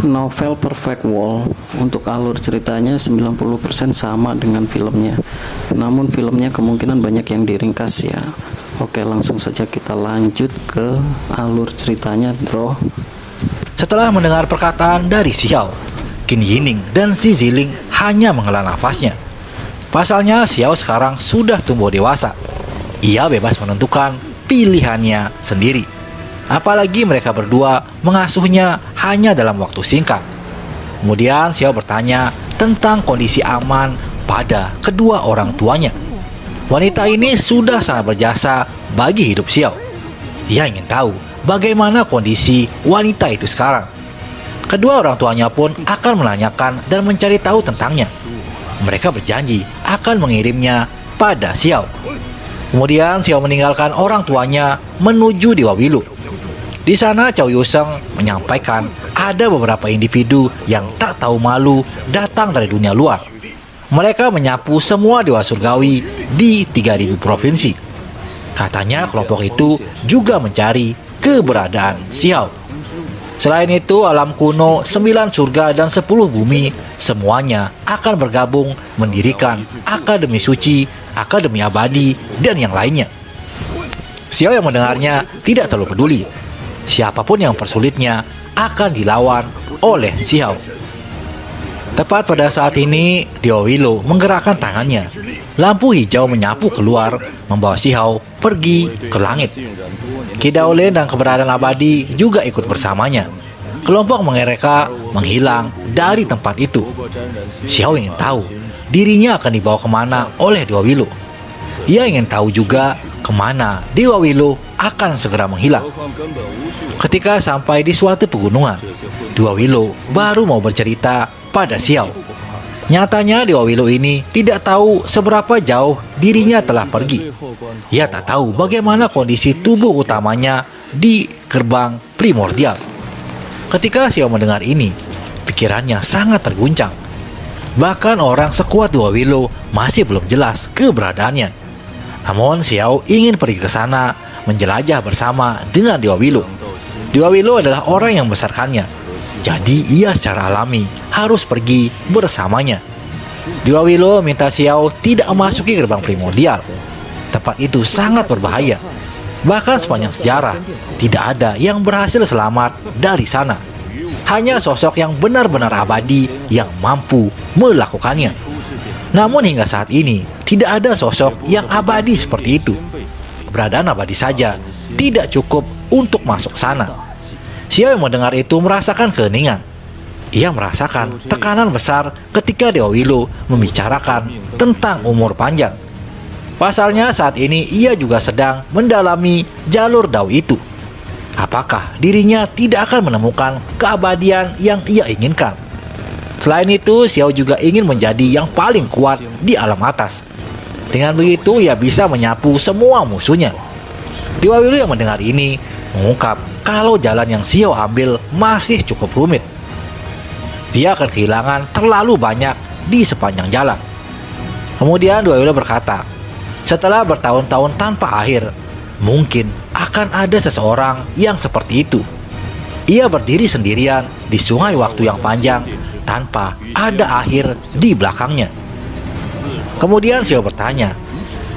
Novel Perfect World untuk alur ceritanya 90% sama dengan filmnya. Namun filmnya kemungkinan banyak yang diringkas ya. Oke, langsung saja kita lanjut ke alur ceritanya, bro. Setelah mendengar perkataan dari Xiao, Qin Yining dan Xi Ziling hanya menghela nafasnya. Pasalnya Xiao sekarang sudah tumbuh dewasa. Ia bebas menentukan pilihannya sendiri. Apalagi mereka berdua mengasuhnya hanya dalam waktu singkat. Kemudian Xiao bertanya tentang kondisi aman pada kedua orang tuanya. Wanita ini sudah sangat berjasa bagi hidup Xiao. Ia ingin tahu bagaimana kondisi wanita itu sekarang. Kedua orang tuanya pun akan menanyakan dan mencari tahu tentangnya. Mereka berjanji akan mengirimnya pada Xiao. Kemudian Xiao meninggalkan orang tuanya menuju Dewa Wilu. Di sana Cao Yuseng menyampaikan ada beberapa individu yang tak tahu malu datang dari dunia luar. Mereka menyapu semua dewa surgawi di 3000 provinsi. Katanya kelompok itu juga mencari keberadaan Xiao. Selain itu, alam kuno, 9 surga dan 10 bumi semuanya akan bergabung mendirikan Akademi Suci, Akademi Abadi, dan yang lainnya. Xiao yang mendengarnya tidak terlalu peduli. Siapapun yang persulitnya akan dilawan oleh Xiao. Tepat pada saat ini, Dewa Willow menggerakkan tangannya. Lampu hijau menyapu keluar, membawa Xiao pergi ke langit. Qi Daolin dan keberadaan abadi juga ikut bersamanya. Kelompok mereka menghilang dari tempat itu. Xiao ingin tahu dirinya akan dibawa kemana oleh Dewa Willow. Ia ingin tahu juga kemana Dewa Willow akan segera menghilang. Ketika sampai di suatu pegunungan, Dewa Willow baru mau bercerita pada Xiao. Nyatanya Dewa Willow ini tidak tahu seberapa jauh dirinya telah pergi. Ia tak tahu bagaimana kondisi tubuh utamanya di gerbang primordial. Ketika Xiao mendengar ini, pikirannya sangat terguncang. Bahkan orang sekuat Dewa Willow masih belum jelas keberadaannya. Namun Xiao ingin pergi ke sana menjelajah bersama dengan Dewa Willow. Dewa Willow adalah orang yang membesarkannya. Jadi ia secara alami harus pergi bersamanya. Dewa Willow minta Xiao tidak memasuki gerbang primordial. Tempat itu sangat berbahaya. Bahkan sepanjang sejarah tidak ada yang berhasil selamat dari sana. Hanya sosok yang benar-benar abadi yang mampu melakukannya. Namun hingga saat ini tidak ada sosok yang abadi seperti itu. Keberadaan abadi saja tidak cukup untuk masuk sana. Xiao yang mendengar itu merasakan keheningan. Ia merasakan tekanan besar ketika Dewa Willow membicarakan tentang umur panjang. Pasalnya saat ini ia juga sedang mendalami jalur Dao itu. Apakah dirinya tidak akan menemukan keabadian yang ia inginkan? Selain itu, Xiao juga ingin menjadi yang paling kuat di alam atas. Dengan begitu, ia bisa menyapu semua musuhnya. Dewa Willow yang mendengar ini mengungkap kalau jalan yang Xiao ambil masih cukup rumit. Dia akan kehilangan terlalu banyak di sepanjang jalan. Kemudian Dewa Willow berkata, setelah bertahun-tahun tanpa akhir, mungkin akan ada seseorang yang seperti itu. Ia berdiri sendirian di sungai waktu yang panjang tanpa ada akhir di belakangnya. Kemudian Xiao bertanya,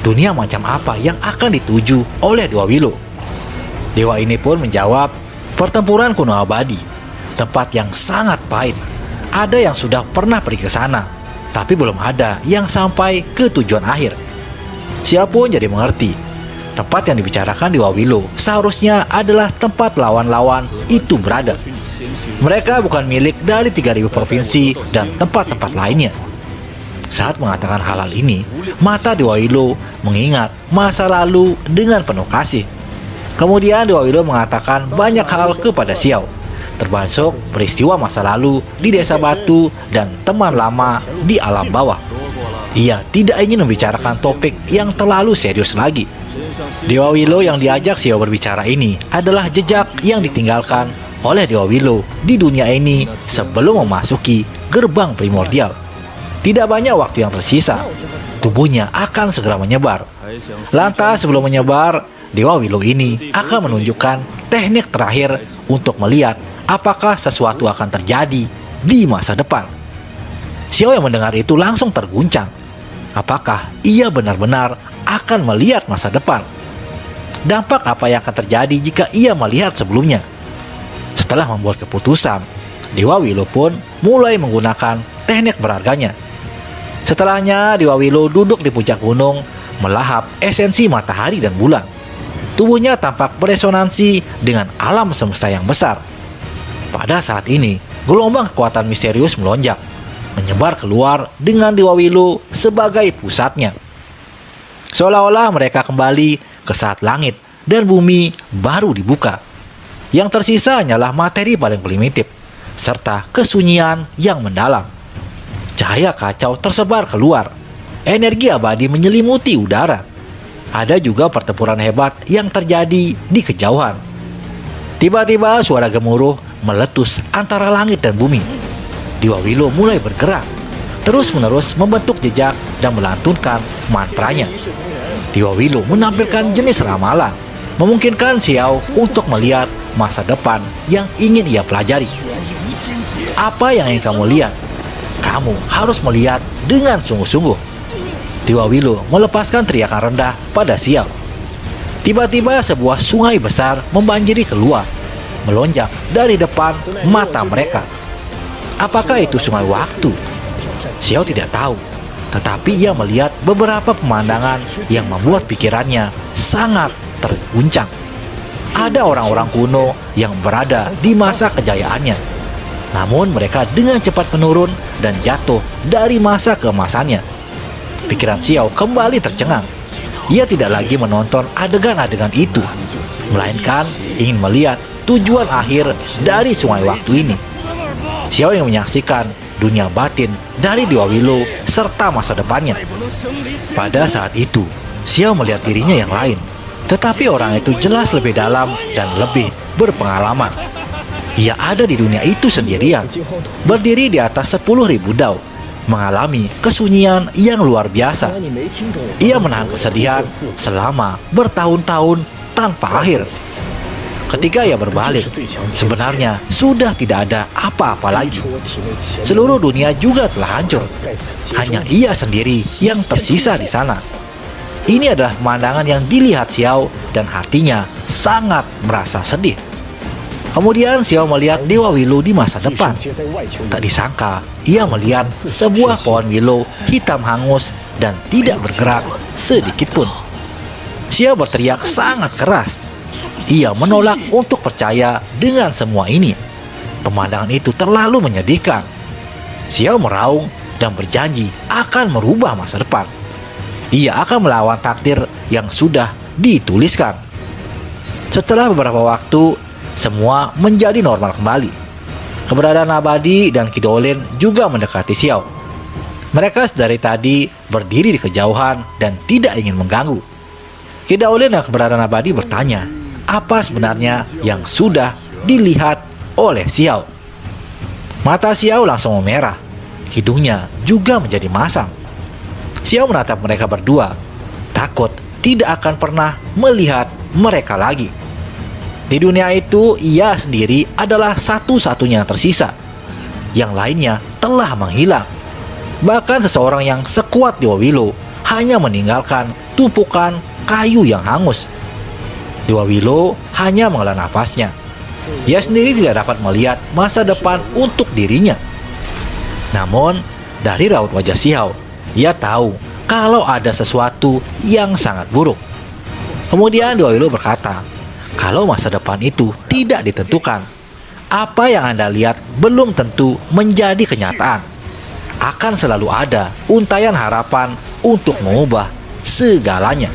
dunia macam apa yang akan dituju oleh Dewa Willow? Dewa ini pun menjawab, pertempuran kuno abadi, tempat yang sangat pahit. Ada yang sudah pernah pergi ke sana, tapi belum ada yang sampai ke tujuan akhir. Xiao pun jadi mengerti, tempat yang dibicarakan Dewa Willow seharusnya adalah tempat lawan-lawan itu berada. Mereka bukan milik dari 3000 provinsi dan tempat-tempat lainnya. Saat mengatakan hal ini, mata Dewa Willow mengingat masa lalu dengan penuh kasih. Kemudian Dewa Willow mengatakan banyak hal kepada Xiao, termasuk peristiwa masa lalu di desa batu dan teman lama di alam bawah. Ia tidak ingin membicarakan topik yang terlalu serius lagi. Dewa Willow yang diajak Xiao berbicara ini adalah jejak yang ditinggalkan oleh Dewa Willow di dunia ini sebelum memasuki gerbang primordial. Tidak banyak waktu yang tersisa. Tubuhnya akan segera menyebar. Lantas sebelum menyebar, Dewa Willow ini akan menunjukkan teknik terakhir untuk melihat apakah sesuatu akan terjadi di masa depan. Xiao yang mendengar itu langsung terguncang. Apakah ia benar-benar akan melihat masa depan? Dampak apa yang akan terjadi jika ia melihat sebelumnya? Setelah membuat keputusan, Dewa Willow pun mulai menggunakan teknik berharganya. Setelahnya, Dewa Willow duduk di puncak gunung, melahap esensi matahari dan bulan. Tubuhnya tampak beresonansi dengan alam semesta yang besar. Pada saat ini, gelombang kekuatan misterius melonjak, menyebar keluar dengan Dewa Willow sebagai pusatnya. Seolah-olah mereka kembali ke saat langit dan bumi baru dibuka. Yang tersisa hanyalah materi paling primitif, serta kesunyian yang mendalam. Cahaya kacau tersebar keluar, energi abadi menyelimuti udara. Ada juga pertempuran hebat yang terjadi di kejauhan. Tiba-tiba suara gemuruh meletus antara langit dan bumi. Dewa Willow mulai bergerak, terus-menerus membentuk jejak dan melantunkan mantranya. Dewa Willow menampilkan jenis ramalan, memungkinkan Xiao untuk melihat masa depan yang ingin ia pelajari. Apa yang ingin kamu lihat? Kamu harus melihat dengan sungguh-sungguh. Dewa Willow melepaskan teriakan rendah pada Xiao. Tiba-tiba sebuah sungai besar membanjiri keluar, melonjak dari depan mata mereka. Apakah itu sungai waktu? Xiao tidak tahu, tetapi ia melihat beberapa pemandangan yang membuat pikirannya sangat terguncang. Ada orang-orang kuno yang berada di masa kejayaannya, namun mereka dengan cepat menurun dan jatuh dari masa keemasannya. Pikiran Xiao kembali tercengang. Ia tidak lagi menonton adegan-adegan itu, melainkan ingin melihat tujuan akhir dari sungai waktu ini. Xiao yang menyaksikan dunia batin dari Dewa Willow serta masa depannya. Pada saat itu, Xiao melihat dirinya yang lain, tetapi orang itu jelas lebih dalam dan lebih berpengalaman. Ia ada di dunia itu sendirian, berdiri di atas 10.000 dao, mengalami kesunyian yang luar biasa. Ia menahan kesedihan selama bertahun-tahun tanpa akhir. Ketika ia berbalik, sebenarnya sudah tidak ada apa-apa lagi. Seluruh dunia juga telah hancur. Hanya ia sendiri yang tersisa di sana. Ini adalah pemandangan yang dilihat Xiao dan hatinya sangat merasa sedih. Kemudian Xiao melihat Dewa Willow di masa depan. Tak disangka, ia melihat sebuah pohon willow hitam hangus dan tidak bergerak sedikit pun. Xiao berteriak sangat keras. Ia menolak untuk percaya dengan semua ini. Pemandangan itu terlalu menyedihkan. Xiao meraung dan berjanji akan merubah masa depan. Ia akan melawan takdir yang sudah dituliskan. Setelah beberapa waktu, semua menjadi normal kembali. Keberadaan abadi dan Kidolin juga mendekati Xiao. Mereka dari tadi berdiri di kejauhan dan tidak ingin mengganggu. Kidolin dan keberadaan abadi bertanya, apa sebenarnya yang sudah dilihat oleh Xiao? Mata Xiao langsung memerah, hidungnya juga menjadi masam. Xiao menatap mereka berdua, takut tidak akan pernah melihat mereka lagi. Di dunia itu, ia sendiri adalah satu-satunya yang tersisa. Yang lainnya telah menghilang. Bahkan seseorang yang sekuat Dewa Willow hanya meninggalkan tumpukan kayu yang hangus. Dewa Willow hanya menghela nafasnya. Ia sendiri tidak dapat melihat masa depan untuk dirinya. Namun, dari raut wajah Xiao, ia tahu kalau ada sesuatu yang sangat buruk. Kemudian Dewa Willow berkata, kalau masa depan itu tidak ditentukan, apa yang Anda lihat belum tentu menjadi kenyataan. Akan selalu ada untayan harapan untuk mengubah segalanya.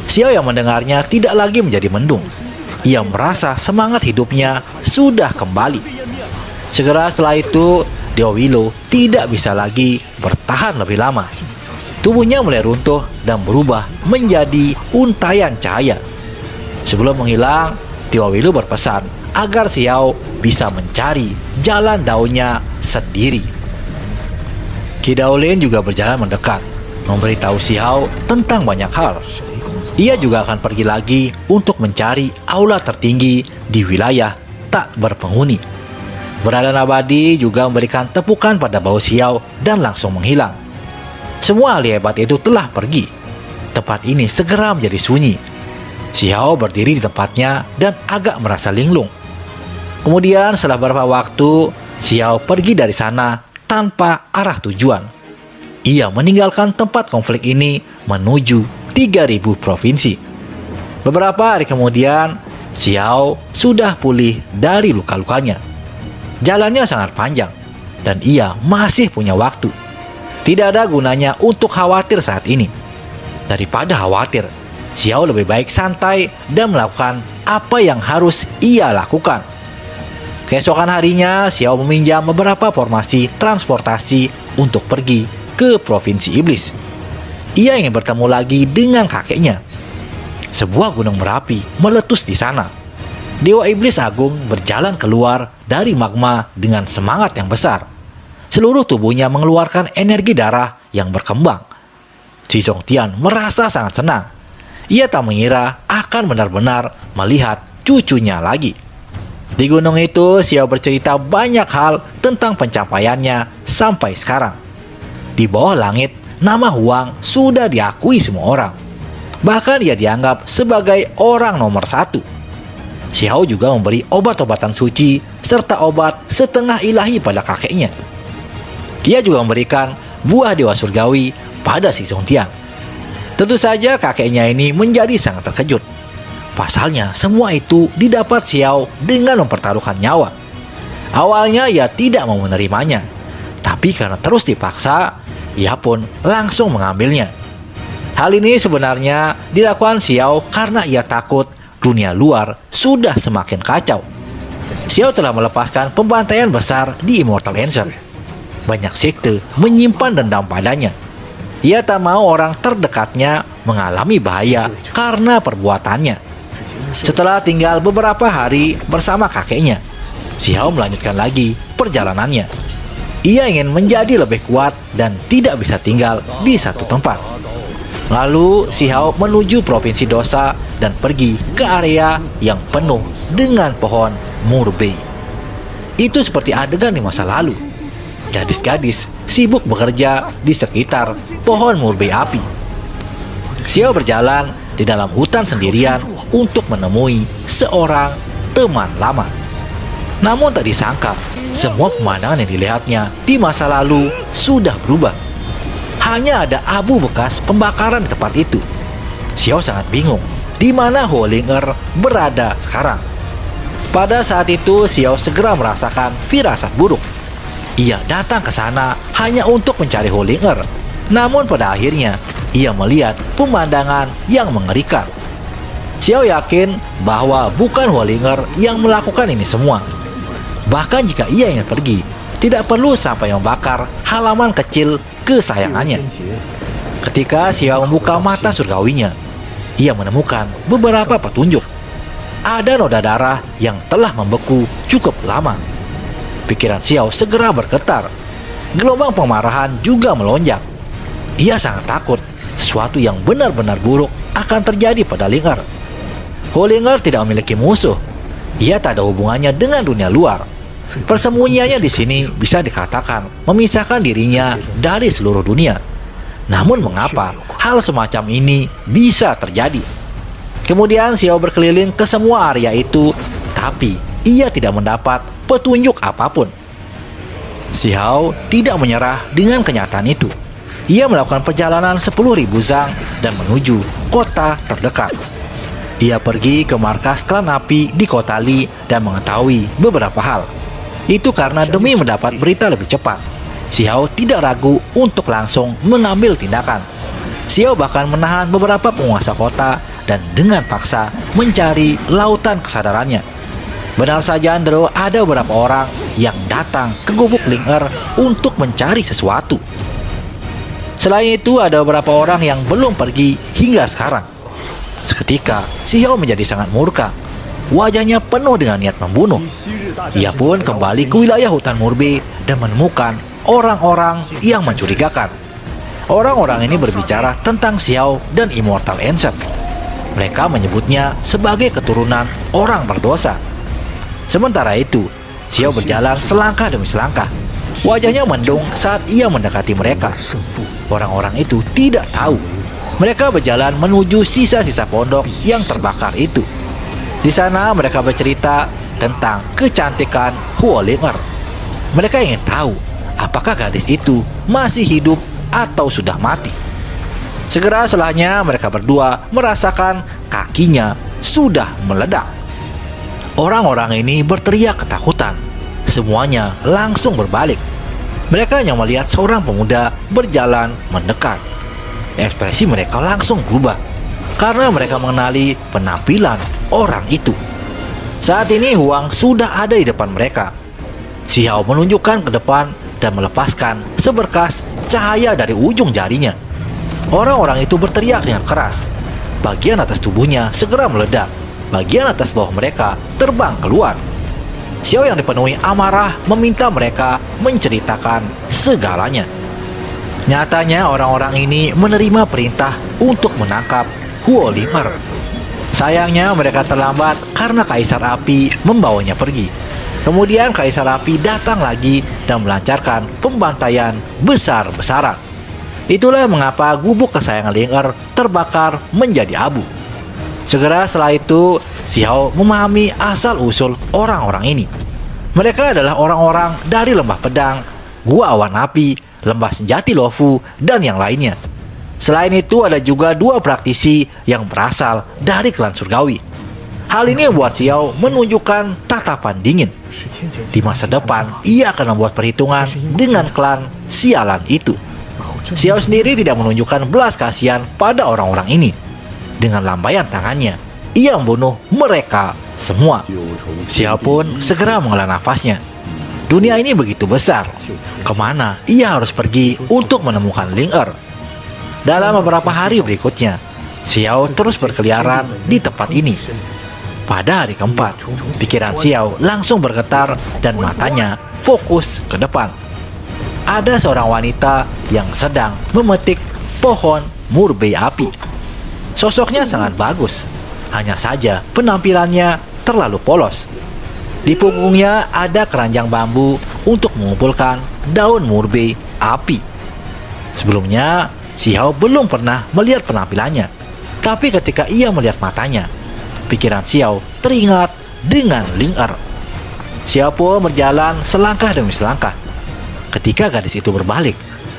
Xiao yang mendengarnya tidak lagi menjadi mendung. Ia merasa semangat hidupnya sudah kembali. Segera setelah itu, Dewa Willow tidak bisa lagi bertahan lebih lama. Tubuhnya mulai runtuh dan berubah menjadi untayan cahaya. Sebelum menghilang, Dewa Willow berpesan agar Xiao bisa mencari jalan daunnya sendiri. Ki Daolin juga berjalan mendekat, memberitahu Xiao tentang banyak hal. Ia juga akan pergi lagi untuk mencari aula tertinggi di wilayah tak berpenghuni. Berada abadi juga memberikan tepukan pada bau Xiao dan langsung menghilang. Semua ahli hebat itu telah pergi. Tempat ini segera menjadi sunyi. Xiao berdiri di tempatnya dan agak merasa linglung. Kemudian setelah beberapa waktu, Xiao pergi dari sana tanpa arah tujuan. Ia meninggalkan tempat konflik ini menuju 3.000 provinsi. Beberapa hari kemudian, Xiao sudah pulih dari luka-lukanya. Jalannya sangat panjang, dan ia masih punya waktu. Tidak ada gunanya untuk khawatir saat ini. Daripada khawatir, Xiao lebih baik santai dan melakukan apa yang harus ia lakukan. Keesokan harinya, Xiao meminjam beberapa formasi transportasi untuk pergi ke Provinsi Iblis. Ia ingin bertemu lagi dengan kakeknya. Sebuah gunung berapi meletus di sana. Dewa Iblis Agung berjalan keluar dari magma dengan semangat yang besar. Seluruh tubuhnya mengeluarkan energi darah yang berkembang. Si Zongtian merasa sangat senang. Ia tak mengira akan benar-benar melihat cucunya lagi. Di gunung itu, Xiao bercerita banyak hal tentang pencapaiannya sampai sekarang. Di bawah langit, nama Huang sudah diakui semua orang. Bahkan ia dianggap sebagai orang nomor 1. Xiao juga memberi obat-obatan suci serta obat setengah ilahi pada kakeknya. Ia juga memberikan buah dewa surgawi pada si Zongtian. Tentu saja kakeknya ini menjadi sangat terkejut. Pasalnya semua itu didapat Xiao dengan mempertaruhkan nyawa. Awalnya ia tidak mau menerimanya, tapi karena terus dipaksa, ia pun langsung mengambilnya. Hal ini sebenarnya dilakukan Xiao karena ia takut dunia luar sudah semakin kacau. Xiao telah melepaskan pembantaian besar di Immortal Answer. Banyak sekte menyimpan dendam padanya. Ia tak mau orang terdekatnya mengalami bahaya karena perbuatannya. Setelah tinggal beberapa hari bersama kakeknya, Xiao melanjutkan lagi perjalanannya. Ia ingin menjadi lebih kuat dan tidak bisa tinggal di satu tempat. Lalu Xiao menuju Provinsi Dosa dan pergi ke area yang penuh dengan pohon murbei. Itu seperti adegan di masa lalu. Gadis-gadis sibuk bekerja di sekitar pohon murbei api. Xiao berjalan di dalam hutan sendirian untuk menemui seorang teman lama. Namun tak disangka, semua pemandangan yang dilihatnya di masa lalu sudah berubah. Hanya ada abu bekas pembakaran di tempat itu. Xiao sangat bingung di mana Holinger berada sekarang. Pada saat itu Xiao segera merasakan firasat buruk. Ia datang ke sana hanya untuk mencari Holinger. Namun pada akhirnya ia melihat pemandangan yang mengerikan. Xiao yakin bahwa bukan Holinger yang melakukan ini semua. Bahkan jika ia ingin pergi, tidak perlu sampai membakar halaman kecil kesayangannya. Ketika Xiao membuka mata surgawinya, ia menemukan beberapa petunjuk. Ada noda darah yang telah membeku cukup lama. Pikiran Xiao segera bergetar. Gelombang pemarahan juga melonjak. Ia sangat takut sesuatu yang benar-benar buruk akan terjadi pada Linger. Holinger tidak memiliki musuh. Ia tak ada hubungannya dengan dunia luar. Persembunyiannya di sini bisa dikatakan memisahkan dirinya dari seluruh dunia. Namun mengapa hal semacam ini bisa terjadi? Kemudian Xiao berkeliling ke semua area itu, tapi ia tidak mendapat petunjuk apapun. Xiao tidak menyerah dengan kenyataan itu. Ia melakukan perjalanan 10.000 zang dan menuju kota terdekat. Ia pergi ke markas klan api di kota Li dan mengetahui beberapa hal. Itu karena demi mendapat berita lebih cepat, Xiao tidak ragu untuk langsung mengambil tindakan. Xiao bahkan menahan beberapa penguasa kota dan dengan paksa mencari lautan kesadarannya. Benar saja Andro, ada beberapa orang yang datang ke gubuk Linger untuk mencari sesuatu. Selain itu ada beberapa orang yang belum pergi hingga sekarang. Seketika Xiao menjadi sangat murka. Wajahnya penuh dengan niat membunuh. Ia pun kembali ke wilayah hutan Murbei dan menemukan orang-orang yang mencurigakan. Orang-orang ini berbicara tentang Xiao dan Immortal Answer. Mereka menyebutnya sebagai keturunan orang berdosa. Sementara itu, Xiao berjalan selangkah demi selangkah. Wajahnya mendung saat ia mendekati mereka. Orang-orang itu tidak tahu. Mereka berjalan menuju sisa-sisa pondok yang terbakar itu. Di sana mereka bercerita tentang kecantikan Huo Ling'er. Mereka ingin tahu apakah gadis itu masih hidup atau sudah mati. Segera setelahnya mereka berdua merasakan kakinya sudah meledak. Orang-orang ini berteriak ketakutan. Semuanya langsung berbalik. Mereka hanya melihat seorang pemuda berjalan mendekat. Ekspresi mereka langsung berubah karena mereka mengenali penampilan orang itu. Saat ini Huang sudah ada di depan mereka. Xiao menunjukkan ke depan dan melepaskan seberkas cahaya dari ujung jarinya. Orang-orang itu berteriak dengan keras. Bagian atas tubuhnya segera meledak. Bagian atas bawah mereka terbang keluar. Xiao yang dipenuhi amarah meminta mereka menceritakan segalanya. Nyatanya orang-orang ini menerima perintah untuk menangkap Huo Ling'er. Sayangnya mereka terlambat karena Kaisar Api membawanya pergi. Kemudian Kaisar Api datang lagi dan melancarkan pembantaian besar-besaran. Itulah mengapa gubuk kesayangan Ling'er terbakar menjadi abu. Segera setelah itu, Xiao memahami asal-usul orang-orang ini. Mereka adalah orang-orang dari Lembah Pedang, Gua Awan Api, Lembah Senjati Luofu, dan yang lainnya. Selain itu ada juga dua praktisi yang berasal dari klan surgawi. Hal ini membuat Xiao menunjukkan tatapan dingin. Di masa depan, ia akan membuat perhitungan dengan klan sialan itu. Xiao sendiri tidak menunjukkan belas kasihan pada orang-orang ini. Dengan lambaian tangannya, ia membunuh mereka semua. Xiao pun segera menghela nafasnya. Dunia ini begitu besar. Kemana ia harus pergi untuk menemukan Ling'er? Dalam beberapa hari berikutnya, Xiao terus berkeliaran di tempat ini. Pada hari keempat, pikiran Xiao langsung bergetar dan matanya fokus ke depan. Ada seorang wanita yang sedang memetik pohon murbei api. Sosoknya sangat bagus, hanya saja penampilannya terlalu polos. Di punggungnya ada keranjang bambu untuk mengumpulkan daun murbei api. Sebelumnya, Xiao belum pernah melihat penampilannya. Tapi ketika ia melihat matanya, pikiran Xiao teringat dengan Ling'er. Xiao pun berjalan selangkah demi selangkah. Ketika gadis itu berbalik,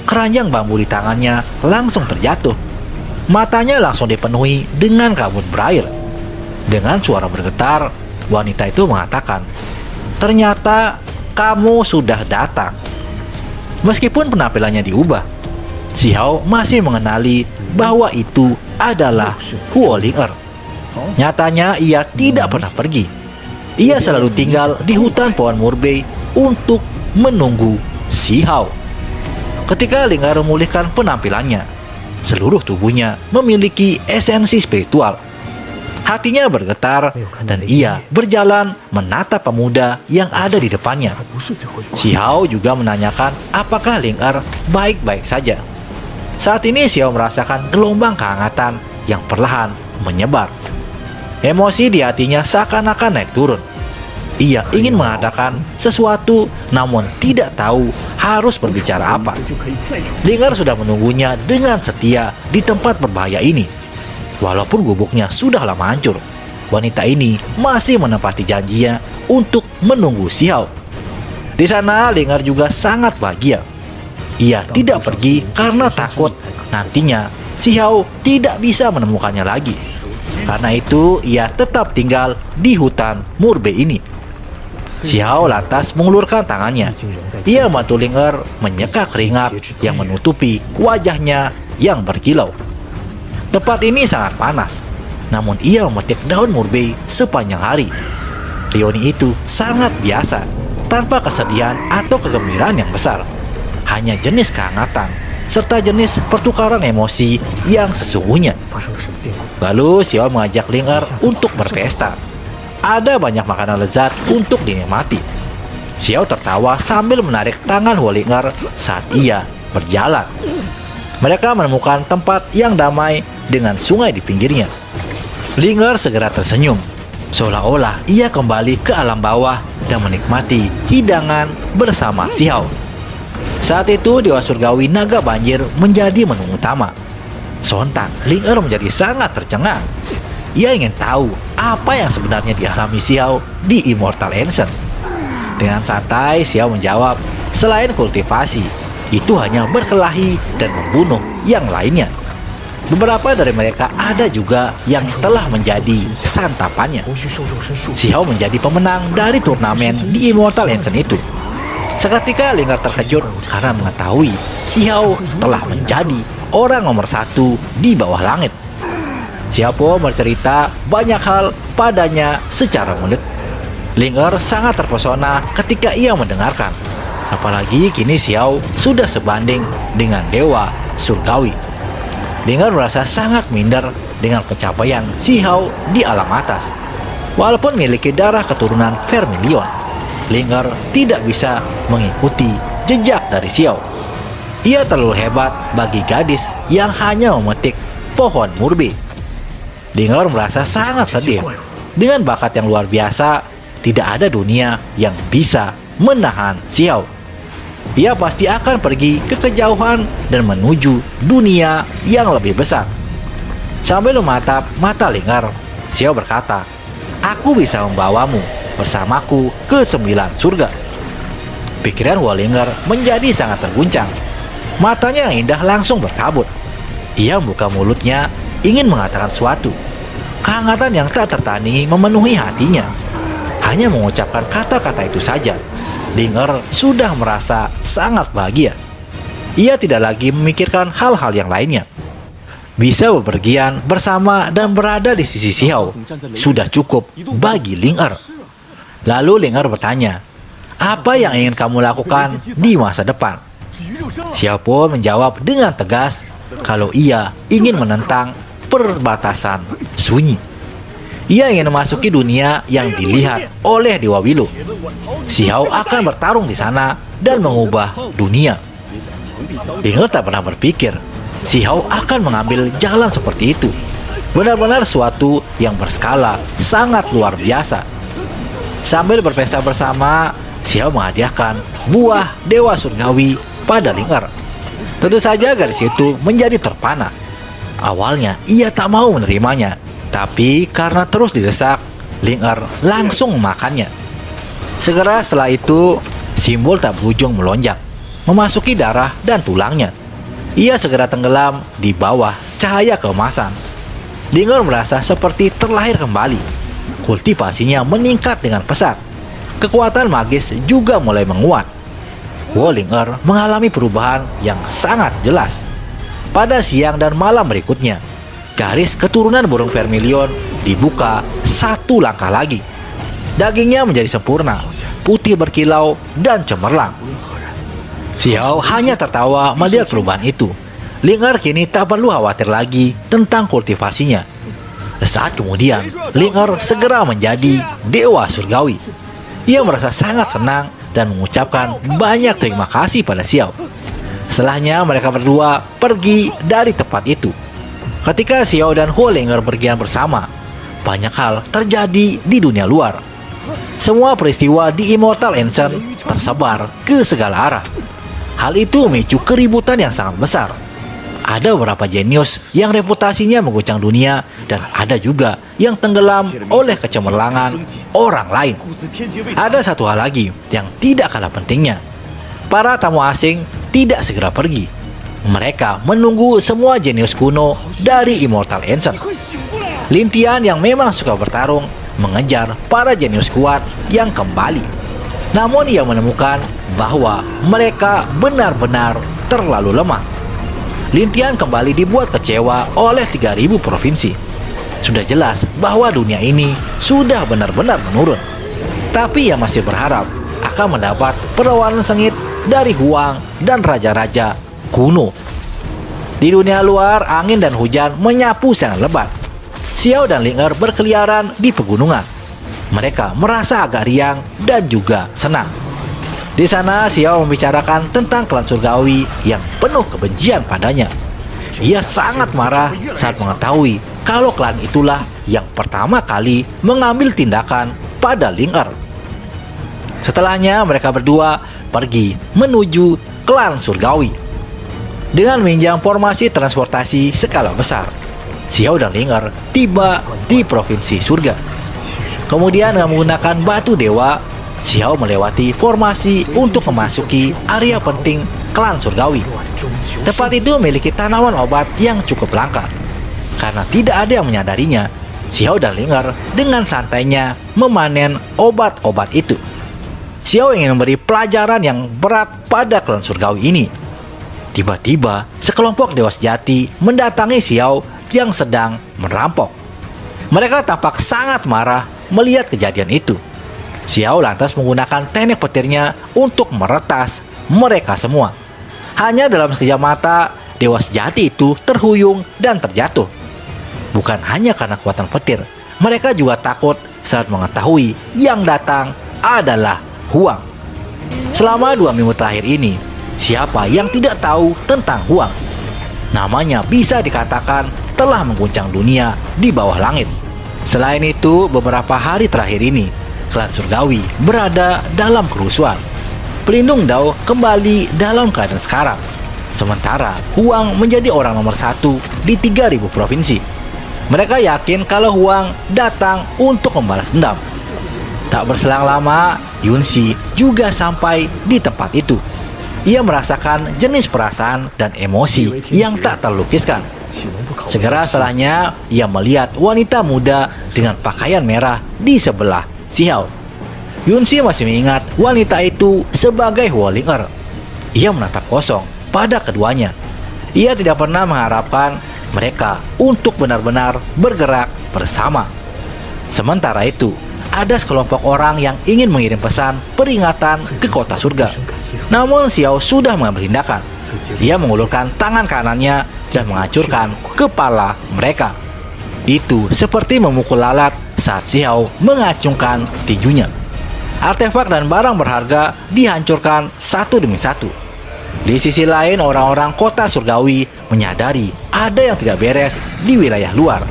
keranjang bambu di tangannya langsung terjatuh. Matanya langsung dipenuhi dengan kabut berair. Dengan suara bergetar, wanita itu mengatakan, "Ternyata kamu sudah datang." Meskipun penampilannya diubah, Xiao masih mengenali bahwa itu adalah Huo Ling'er. Nyatanya ia tidak pernah pergi. Ia selalu tinggal di hutan pohon murbei untuk menunggu Xiao. Ketika Ling'er memulihkan penampilannya, seluruh tubuhnya memiliki esensi spiritual. Hatinya bergetar dan ia berjalan menatap pemuda yang ada di depannya. Xiao juga menanyakan apakah Ling'er baik-baik saja. Saat ini Xiao merasakan gelombang kehangatan yang perlahan menyebar. Emosi di hatinya seakan-akan naik turun. Ia ingin mengatakan sesuatu namun tidak tahu harus berbicara apa. Ling'er sudah menunggunya dengan setia di tempat berbahaya ini. Walaupun gubuknya sudah lama hancur, wanita ini masih menepati janjinya untuk menunggu Xiao. Di sana Ling'er juga sangat bahagia. Ia tidak pergi karena takut nantinya Xiao tidak bisa menemukannya lagi. Karena itu ia tetap tinggal di hutan murbei ini. Xiao lantas mengulurkan tangannya. Ia membantu Ling'er menyeka keringat yang menutupi wajahnya yang berkilau. Tempat ini sangat panas, namun ia memetik daun murbei sepanjang hari. Reuni itu sangat biasa, tanpa kesedihan atau kegembiraan yang besar. Hanya jenis kehangatan, serta jenis pertukaran emosi yang sesungguhnya. Lalu Xiao mengajak Ling'er untuk berpesta. Ada banyak makanan lezat untuk dinikmati. Xiao tertawa sambil menarik tangan Huo Ling'er saat ia berjalan. Mereka menemukan tempat yang damai dengan sungai di pinggirnya. Linger segera tersenyum, seolah-olah ia kembali ke alam bawah dan menikmati hidangan bersama Xiao. Saat itu Dewa Surgawi Naga Banjir menjadi menu utama. Sontak Linger menjadi sangat tercengang. Ia ingin tahu apa yang sebenarnya dialami Xiao di Immortal Ancient. Dengan santai Xiao menjawab, selain kultivasi, itu hanya berkelahi dan membunuh yang lainnya. Beberapa dari mereka ada juga yang telah menjadi santapannya. Xiao menjadi pemenang dari turnamen di Immortal Ancient itu. Seketika Linger terkejut karena mengetahui Xiao telah menjadi orang nomor 1 di bawah langit. Xiao bercerita banyak hal padanya secara mendekat. Linger sangat terpesona ketika ia mendengarkan. Apalagi kini Xiao sudah sebanding dengan Dewa Surgawi. Linger merasa sangat minder dengan pencapaian Xiao di alam atas. Walaupun memiliki darah keturunan Vermilion, Linger tidak bisa mengikuti jejak dari Xiao. Ia terlalu hebat bagi gadis yang hanya memetik pohon murbe. Linger merasa sangat sedih. Dengan bakat yang luar biasa, tidak ada dunia yang bisa menahan Xiao. Ia pasti akan pergi ke kejauhan dan menuju dunia yang lebih besar. Sambil mematap mata Linger, Xiao berkata, "Aku bisa membawamu bersamaku ke 9 surga." Pikiran Linger menjadi sangat terguncang. Matanya yang indah langsung berkabut. Ia membuka mulutnya ingin mengatakan sesuatu. Kehangatan yang tak tertandingi memenuhi hatinya. Hanya mengucapkan kata-kata itu saja, Linger sudah merasa sangat bahagia. Ia tidak lagi memikirkan hal-hal yang lainnya. Bisa bepergian bersama dan berada di sisi Xiao sudah cukup bagi Linger. Lalu Linger bertanya, "Apa yang ingin kamu lakukan di masa depan?" Xiao pun menjawab dengan tegas kalau ia ingin menentang perbatasan sunyi. Ia ingin memasuki dunia yang dilihat oleh Dewa Willow. Xiao akan bertarung di sana dan mengubah dunia. Linger tak pernah berpikir Xiao akan mengambil jalan seperti itu. Benar-benar suatu yang berskala sangat luar biasa. Sambil berpesta bersama, Xiao menghadiahkan buah Dewa Surgawi pada Linger. Tentu saja gadis itu menjadi terpana. Awalnya ia tak mau menerimanya, tapi karena terus didesak, Linger langsung memakannya. Segera setelah itu, simbol tak berujung melonjak, memasuki darah dan tulangnya. Ia segera tenggelam di bawah cahaya keemasan. Linger merasa seperti terlahir kembali. Kultivasinya meningkat dengan pesat. Kekuatan magis juga mulai menguat. Linger mengalami perubahan yang sangat jelas. Pada siang dan malam berikutnya, garis keturunan burung Vermilion dibuka satu langkah lagi. Dagingnya menjadi sempurna, putih berkilau dan cemerlang. Xiao hanya tertawa melihat perubahan itu. Linger kini tak perlu khawatir lagi tentang kultivasinya. Saat kemudian, Linger segera menjadi Dewa Surgawi. Ia merasa sangat senang dan mengucapkan banyak terima kasih pada Xiao. Setelahnya mereka berdua pergi dari tempat itu. Ketika Xiao dan Linger berpergian bersama, banyak hal terjadi di dunia luar. Semua peristiwa di Immortal Ancient tersebar ke segala arah. Hal itu memicu keributan yang sangat besar. Ada beberapa jenius yang reputasinya mengguncang dunia, dan ada juga yang tenggelam oleh kecemerlangan orang lain. Ada satu hal lagi yang tidak kalah pentingnya. Para tamu asing tidak segera pergi. Mereka menunggu semua jenius kuno dari Immortal Ancient. Lin Tian yang memang suka bertarung mengejar para jenius kuat yang kembali. Namun ia menemukan bahwa mereka benar-benar terlalu lemah. Lin Tian kembali dibuat kecewa oleh 3.000 provinsi. Sudah jelas bahwa dunia ini sudah benar-benar menurun. Tapi ia masih berharap akan mendapat perlawanan sengit dari Huang dan raja-raja kuno. Di dunia luar, angin dan hujan menyapu sangat lebat. Xiao dan Linger berkeliaran di pegunungan. Mereka merasa agak riang dan juga senang. Di sana, Xiao membicarakan tentang klan surgawi yang penuh kebencian padanya. Ia sangat marah saat mengetahui kalau klan itulah yang pertama kali mengambil tindakan pada Ling Er. Setelahnya mereka berdua pergi menuju klan surgawi. Dengan meminjam formasi transportasi skala besar, Xiao dan Ling Er tiba di provinsi surga. Kemudian dengan menggunakan batu dewa, Xiao melewati formasi untuk memasuki area penting klan surgawi. Tempat itu memiliki tanaman obat yang cukup langka. Karena tidak ada yang menyadarinya, Xiao dan Ling Er dengan santainya memanen obat-obat itu. Xiao ingin memberi pelajaran yang berat pada klan surgawi ini. Tiba-tiba, sekelompok dewa sejati mendatangi Xiao yang sedang merampok. Mereka tampak sangat marah melihat kejadian itu. Xiao lantas menggunakan teknik petirnya untuk meretas mereka semua. Hanya dalam sekejap mata, dewa sejati itu terhuyung dan terjatuh. Bukan hanya karena kekuatan petir, mereka juga takut saat mengetahui yang datang adalah Huang. Selama 2 minggu terakhir ini, siapa yang tidak tahu tentang Huang? Namanya bisa dikatakan telah mengguncang dunia di bawah langit. Selain itu, beberapa hari terakhir ini, klan surgawi berada dalam kerusuhan. Pelindung Dao kembali dalam keadaan sekarat. Sementara Huang menjadi orang nomor 1 di 3.000 provinsi. Mereka yakin kalau Huang datang untuk membalas dendam. Tak berselang lama, Yunxi juga sampai di tempat itu. Ia merasakan jenis perasaan dan emosi yang tak terlukiskan. Segera setelahnya, ia melihat wanita muda dengan pakaian merah di sebelah Xiao. Yunxi masih mengingat wanita itu sebagai Huo Ling Er. Ia menatap kosong pada keduanya. Ia tidak pernah mengharapkan mereka untuk benar-benar bergerak bersama. Sementara itu, ada sekelompok orang yang ingin mengirim pesan peringatan ke kota surga. Namun Xiao sudah mengambil tindakan. Ia mengulurkan tangan kanannya dan menghancurkan kepala mereka. Itu seperti memukul lalat saat Xiao mengacungkan tinjunya. Artefak dan barang berharga dihancurkan satu demi satu. Di sisi lain, orang-orang kota surgawi menyadari ada yang tidak beres di wilayah luar.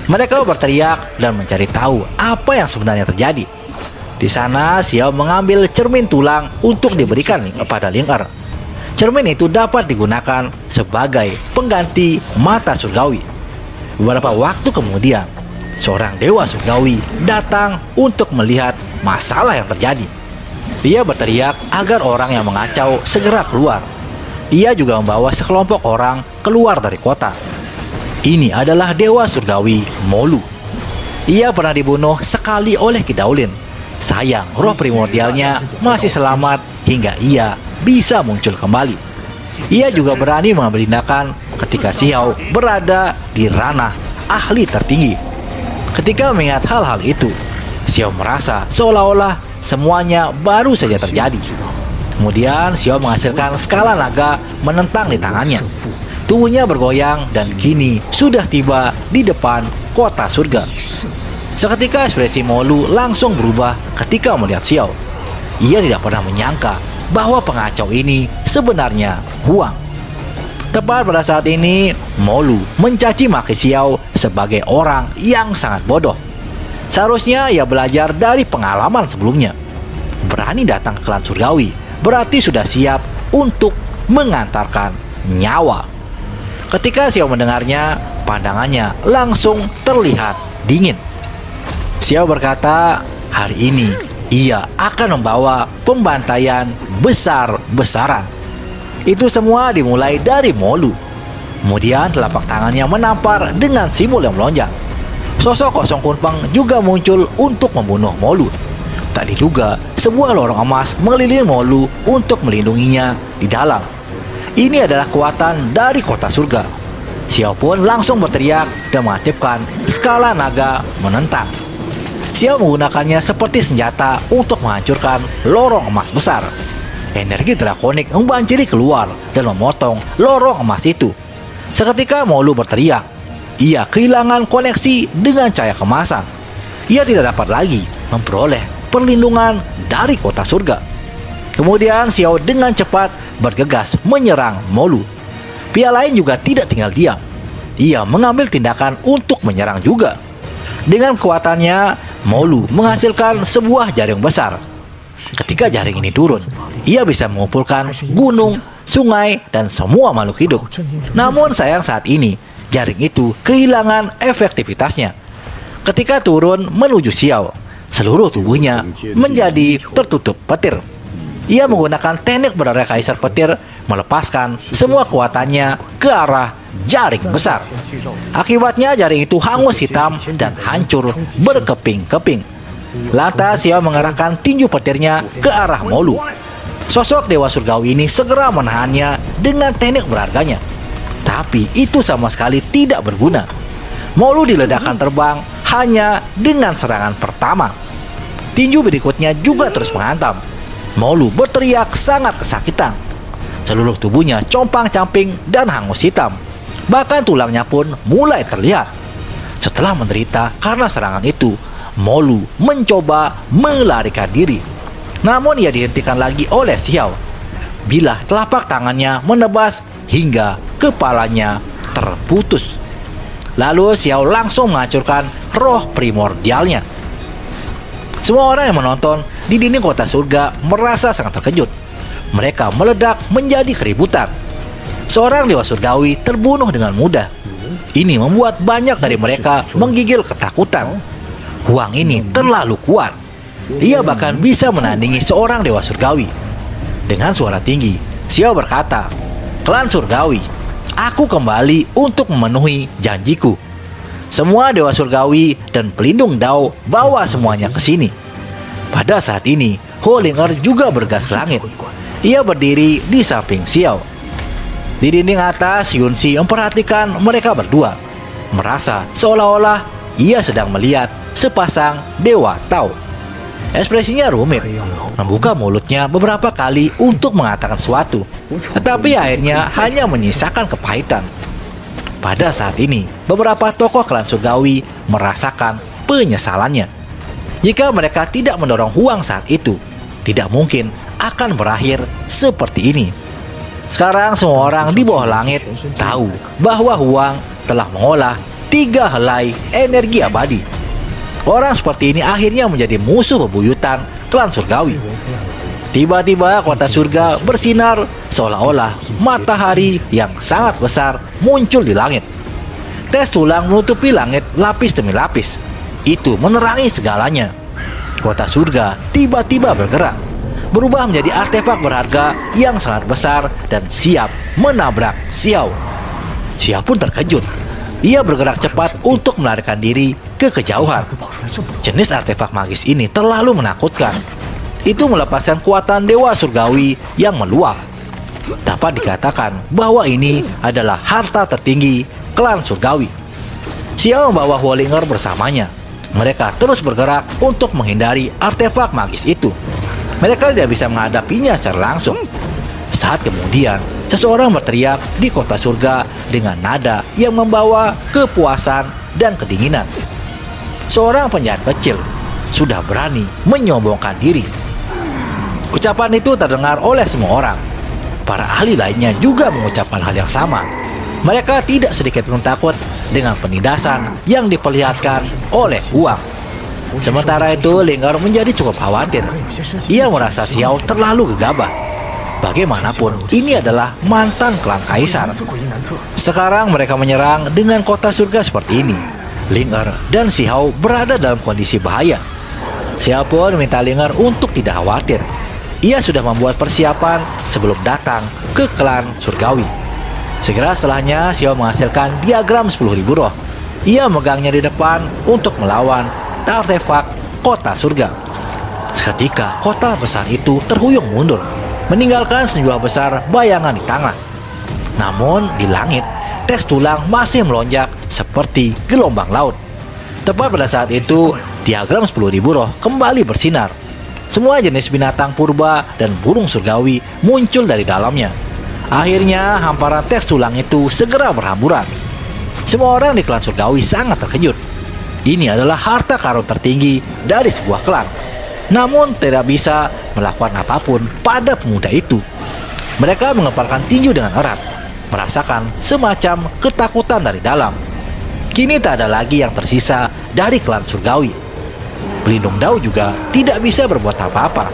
Mereka berteriak dan mencari tahu apa yang sebenarnya terjadi. Di sana, Xiao mengambil cermin tulang untuk diberikan kepada Ling Er. Cermin itu dapat digunakan sebagai pengganti mata surgawi. Beberapa waktu kemudian, seorang dewa surgawi datang untuk melihat masalah yang terjadi. Dia berteriak agar orang yang mengacau segera keluar. Ia juga membawa sekelompok orang keluar dari kota. Ini adalah dewa surgawi Molu. Ia pernah dibunuh sekali oleh Ki Daolin. Sayang, roh primordialnya masih selamat hingga ia bisa muncul kembali. Ia juga berani mengambil tindakan ketika Xiao berada di ranah ahli tertinggi. Ketika mengingat hal-hal itu, Xiao merasa seolah-olah semuanya baru saja terjadi. Kemudian Xiao menghasilkan skala naga menentang di tangannya. Tubuhnya bergoyang dan kini sudah tiba di depan kota surga. Seketika ekspresi Molu langsung berubah ketika melihat Xiao. Ia tidak pernah menyangka bahwa pengacau ini sebenarnya Huang. Tepat pada saat ini, Molu mencaci maki Xiao sebagai orang yang sangat bodoh. Seharusnya ia belajar dari pengalaman sebelumnya. Berani datang ke klan surgawi berarti sudah siap untuk mengantarkan nyawa. Ketika Xiao mendengarnya, pandangannya langsung terlihat dingin. Xiao berkata, hari ini ia akan membawa pembantaian besar-besaran. Itu semua dimulai dari Molu. Kemudian telapak tangannya menampar dengan simbol yang melonjak. Sosok Kosong Kunpeng juga muncul untuk membunuh Molu. Tak diduga, sebuah lorong emas mengelilingi Molu untuk melindunginya di dalam. Ini adalah kekuatan dari kota surga. Xiao pun langsung berteriak dan mengaktifkan skala naga menentang. Xiao menggunakannya seperti senjata untuk menghancurkan lorong emas besar. Energi drakonik membanjiri keluar dan memotong lorong emas itu. Seketika Molu berteriak. Ia kehilangan koneksi dengan cahaya kemasan. Ia tidak dapat lagi memperoleh perlindungan dari kota surga. Kemudian Xiao dengan cepat bergegas menyerang Molu. Pihak lain juga tidak tinggal diam. ia mengambil tindakan untuk menyerang juga. Dengan kekuatannya, Molu menghasilkan sebuah jaring besar. Ketika jaring ini turun, ia bisa mengumpulkan gunung, sungai, dan semua makhluk hidup. Namun sayang saat ini, jaring itu kehilangan efektivitasnya. Ketika turun menuju Xiao, seluruh tubuhnya menjadi tertutup petir. Ia menggunakan teknik berdarah kaisar petir, melepaskan semua kekuatannya ke arah jaring besar. Akibatnya jaring itu hangus hitam dan hancur berkeping-keping. Lantas Xiao mengerahkan tinju petirnya ke arah Molu. Sosok Dewa Surgawi ini segera menahannya dengan teknik berharganya. Tapi itu sama sekali tidak berguna. Molu diledakkan terbang hanya dengan serangan pertama. Tinju berikutnya juga terus menghantam. Molu berteriak sangat kesakitan. Seluruh tubuhnya compang-camping dan hangus hitam. Bahkan tulangnya pun mulai terlihat. Setelah menderita karena serangan itu, Molu mencoba melarikan diri. Namun ia dihentikan lagi oleh Xiao. Bila telapak tangannya menebas hingga kepalanya terputus. Lalu Xiao langsung menghancurkan roh primordialnya. Semua orang yang menonton di dinding kota surga merasa sangat terkejut. Mereka meledak menjadi keributan. Seorang dewa surgawi terbunuh dengan mudah. Ini membuat banyak dari mereka menggigil ketakutan. Huang ini terlalu kuat. Ia bahkan bisa menandingi seorang dewa surgawi. Dengan suara tinggi, Xiao berkata, "Klan surgawi, aku kembali untuk memenuhi janjiku. Semua dewa surgawi dan pelindung Dao bawa semuanya ke sini." Pada saat ini, Holinger juga bergas ke langit. Ia berdiri di samping Xiao. Di dinding atas, Yunxi memperhatikan mereka berdua, merasa seolah-olah ia sedang melihat sepasang dewa Tao. Ekspresinya rumit, membuka mulutnya beberapa kali untuk mengatakan sesuatu, tetapi akhirnya hanya menyisakan kepahitan. Pada saat ini, beberapa tokoh klan surgawi merasakan penyesalannya. Jika mereka tidak mendorong Huang saat itu, tidak mungkin akan berakhir seperti ini. Sekarang semua orang di bawah langit tahu bahwa Huang telah mengolah 3 helai energi abadi. Orang seperti ini akhirnya menjadi musuh bebuyutan klan surgawi. Tiba-tiba kota surga bersinar seolah-olah matahari yang sangat besar muncul di langit. Tes tulang menutupi langit lapis demi lapis. Itu menerangi segalanya. Kota surga tiba-tiba bergerak, berubah menjadi artefak berharga yang sangat besar dan siap menabrak Xiao. Xiao pun terkejut. Ia bergerak cepat untuk melarikan diri ke kejauhan. Jenis artefak magis ini terlalu menakutkan. Itu melepaskan kekuatan dewa surgawi yang meluap. Dapat dikatakan bahwa ini adalah harta tertinggi klan surgawi. Xiao membawa Holinger bersamanya. Mereka terus bergerak untuk menghindari artefak magis itu. Mereka tidak bisa menghadapinya secara langsung. Saat kemudian, seseorang berteriak di kota surga dengan nada yang membawa kepuasan dan kedinginan. Seorang penjahat kecil sudah berani menyombongkan diri. Ucapan itu terdengar oleh semua orang. Para ahli lainnya juga mengucapkan hal yang sama. Mereka tidak sedikit pun takut dengan penindasan yang diperlihatkan oleh Huang. Sementara itu, Linger menjadi cukup khawatir. Ia merasa Xiao terlalu gegabah. Bagaimanapun, ini adalah mantan klan kaisar. Sekarang mereka menyerang dengan kota surga seperti ini. Linger dan Xiao berada dalam kondisi bahaya. Xiao pun meminta Linger untuk tidak khawatir. Ia sudah membuat persiapan sebelum datang ke klan surgawi. Segera setelahnya, Xiao menghasilkan diagram 10.000 roh. Ia megangnya di depan untuk melawan artefak kota surga. Seketika, kota besar itu terhuyung mundur, meninggalkan sejumlah besar bayangan di tangan. Namun, di langit, teks tulang masih melonjak seperti gelombang laut. Tepat pada saat itu, diagram 10.000 roh kembali bersinar. Semua jenis binatang purba dan burung surgawi muncul dari dalamnya. Akhirnya, hamparan teks tulang itu segera berhamburan. Semua orang di klan surgawi sangat terkejut. Ini adalah harta karun tertinggi dari sebuah klan. Namun, tidak bisa melakukan apapun pada pemuda itu. Mereka mengepalkan tinju dengan erat. merasakan semacam ketakutan dari dalam. Kini tak ada lagi yang tersisa dari klan surgawi. Pelindung Dao juga tidak bisa berbuat apa-apa.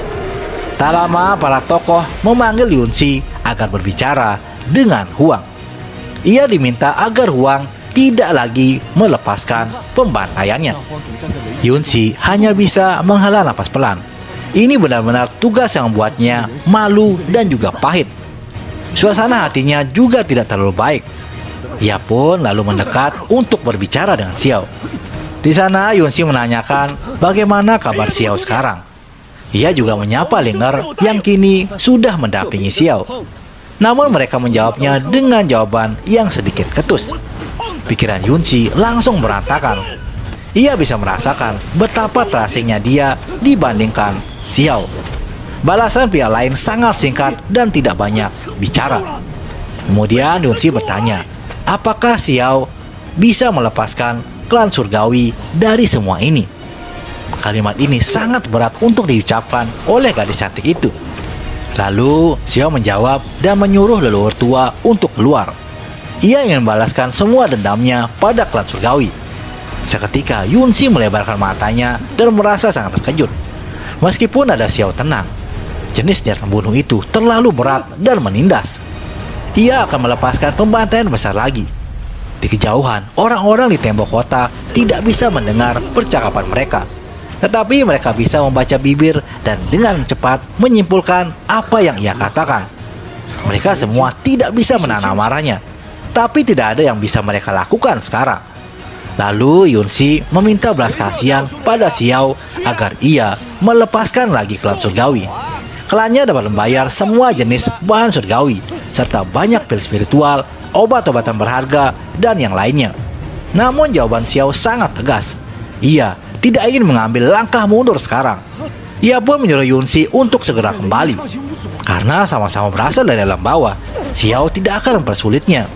Tak lama para tokoh memanggil Yunsi agar berbicara dengan Huang. Ia diminta agar Huang tidak lagi melepaskan pembantaiannya. Yunsi hanya bisa menghela napas pelan. Ini benar-benar tugas yang membuatnya malu dan juga pahit. Suasana hatinya juga tidak terlalu baik. Ia pun lalu mendekat untuk berbicara dengan Xiao. Di sana Yunsi menanyakan bagaimana kabar Xiao sekarang. Ia juga menyapa Linger yang kini sudah mendampingi Xiao. Namun mereka menjawabnya dengan jawaban yang sedikit ketus. Pikiran Yunsi langsung berantakan. Ia bisa merasakan betapa terasingnya dia dibandingkan Xiao. Balasan pihak lain sangat singkat dan tidak banyak bicara. Kemudian Yunsi bertanya, apakah Xiao bisa melepaskan klan surgawi dari semua ini? Kalimat ini sangat berat untuk diucapkan oleh gadis cantik itu. Lalu Xiao menjawab dan menyuruh leluhur tua untuk keluar. Ia ingin membalaskan semua dendamnya pada klan surgawi. Seketika Yunsi melebarkan matanya dan merasa sangat terkejut. Meskipun ada Xiao tenang, jenis niat membunuh itu terlalu berat dan menindas. Ia akan melepaskan pembantaian besar lagi. Di kejauhan, orang-orang di tembok kota tidak bisa mendengar percakapan mereka. Tetapi mereka bisa membaca bibir dan dengan cepat menyimpulkan apa yang ia katakan. Mereka semua tidak bisa menahan amarahnya, tapi tidak ada yang bisa mereka lakukan sekarang. Lalu Yunsi meminta belas kasihan pada Xiao agar ia melepaskan lagi klan surgawi. Klannya dapat membayar semua jenis bahan surgawi, serta banyak pil spiritual, obat-obatan berharga, dan yang lainnya. Namun jawaban Xiao sangat tegas. Ia tidak ingin mengambil langkah mundur sekarang. Ia pun menyuruh Yunsi untuk segera kembali. Karena sama-sama berasal dari alam bawah, Xiao tidak akan mempersulitnya.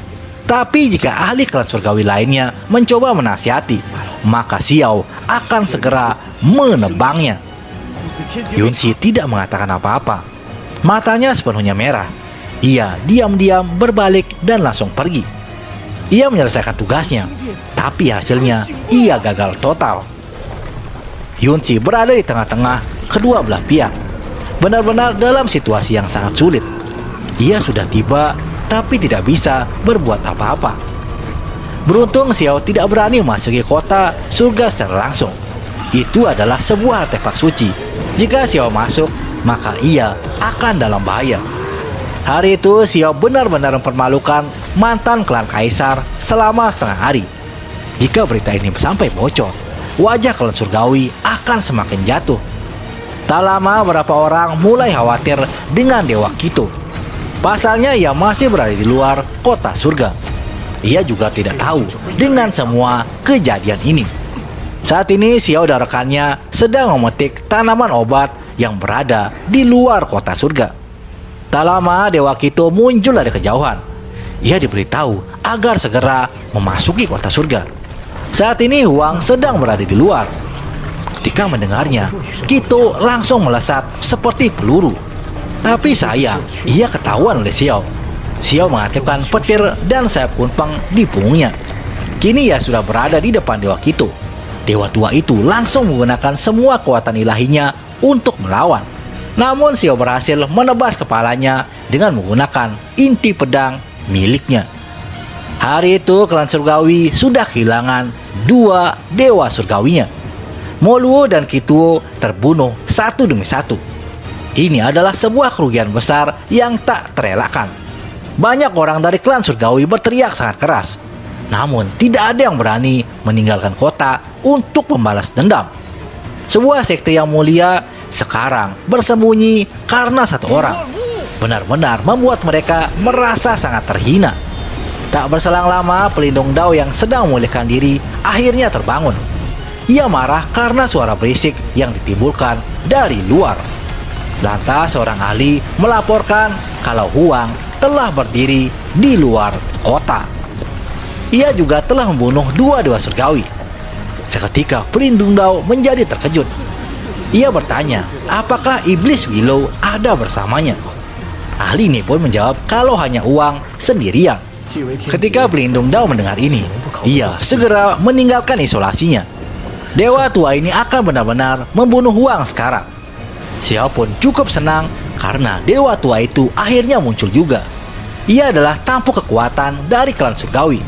Tapi jika ahli klan surgawi lainnya mencoba menasihati, maka Xiao akan segera menebangnya. Yunsi tidak mengatakan apa-apa. Matanya sepenuhnya merah. Ia diam-diam berbalik dan langsung pergi. Ia menyelesaikan tugasnya, tapi hasilnya ia gagal total. Yunsi berada di tengah-tengah kedua belah pihak, benar-benar dalam situasi yang sangat sulit. Ia sudah tiba, tapi tidak bisa berbuat apa-apa. Beruntung Xiao tidak berani memasuki kota surga secara langsung. Itu adalah sebuah artefak suci. Jika Xiao masuk, maka ia akan dalam bahaya. Hari itu Xiao benar-benar mempermalukan mantan klan kaisar selama setengah hari. Jika berita ini sampai bocor, wajah klan surgawi akan semakin jatuh. Tak lama beberapa orang mulai khawatir dengan Dewa Kito. Pasalnya ia masih berada di luar kota surga. Ia juga tidak tahu dengan semua kejadian ini. Saat ini Xiao dan rekannya sedang memetik tanaman obat yang berada di luar kota surga. Tak lama Dewa Kito muncul dari kejauhan. Ia diberitahu agar segera memasuki kota surga. Saat ini Huang sedang berada di luar. Ketika mendengarnya, Kito langsung melesat seperti peluru. Tapi sayang, ia ketahuan oleh Xiao. Xiao mengaktifkan petir dan sayap kunpeng di punggungnya. Kini ia sudah berada di depan Dewa Kito. Dewa tua itu langsung menggunakan semua kekuatan ilahinya untuk melawan. Namun Xiao berhasil menebas kepalanya dengan menggunakan inti pedang miliknya. Hari itu klan surgawi sudah kehilangan dua dewa surgawinya. Moluo dan Kituo terbunuh satu demi satu. Ini adalah sebuah kerugian besar yang tak terelakkan. Banyak orang dari klan surgawi berteriak sangat keras. Namun tidak ada yang berani meninggalkan kota untuk membalas dendam. Sebuah sekte yang mulia sekarang bersembunyi karena satu orang. Benar-benar membuat mereka merasa sangat terhina. Tak berselang lama pelindung Dao yang sedang memulihkan diri akhirnya terbangun. Ia marah karena suara berisik yang ditimbulkan dari luar. Lantas seorang ahli melaporkan kalau Huang telah berdiri di luar kota. Ia juga telah membunuh dua dewa surgawi. Seketika pelindung Dao menjadi terkejut. Ia bertanya, apakah iblis Willow ada bersamanya? Ahli ini pun menjawab kalau hanya Huang sendirian. Ketika pelindung Dao mendengar ini, ia segera meninggalkan isolasinya. Dewa tua ini akan benar-benar membunuh Huang sekarang. Xiao pun cukup senang karena dewa tua itu akhirnya muncul juga. Ia adalah tampuk kekuatan dari klan surgawi.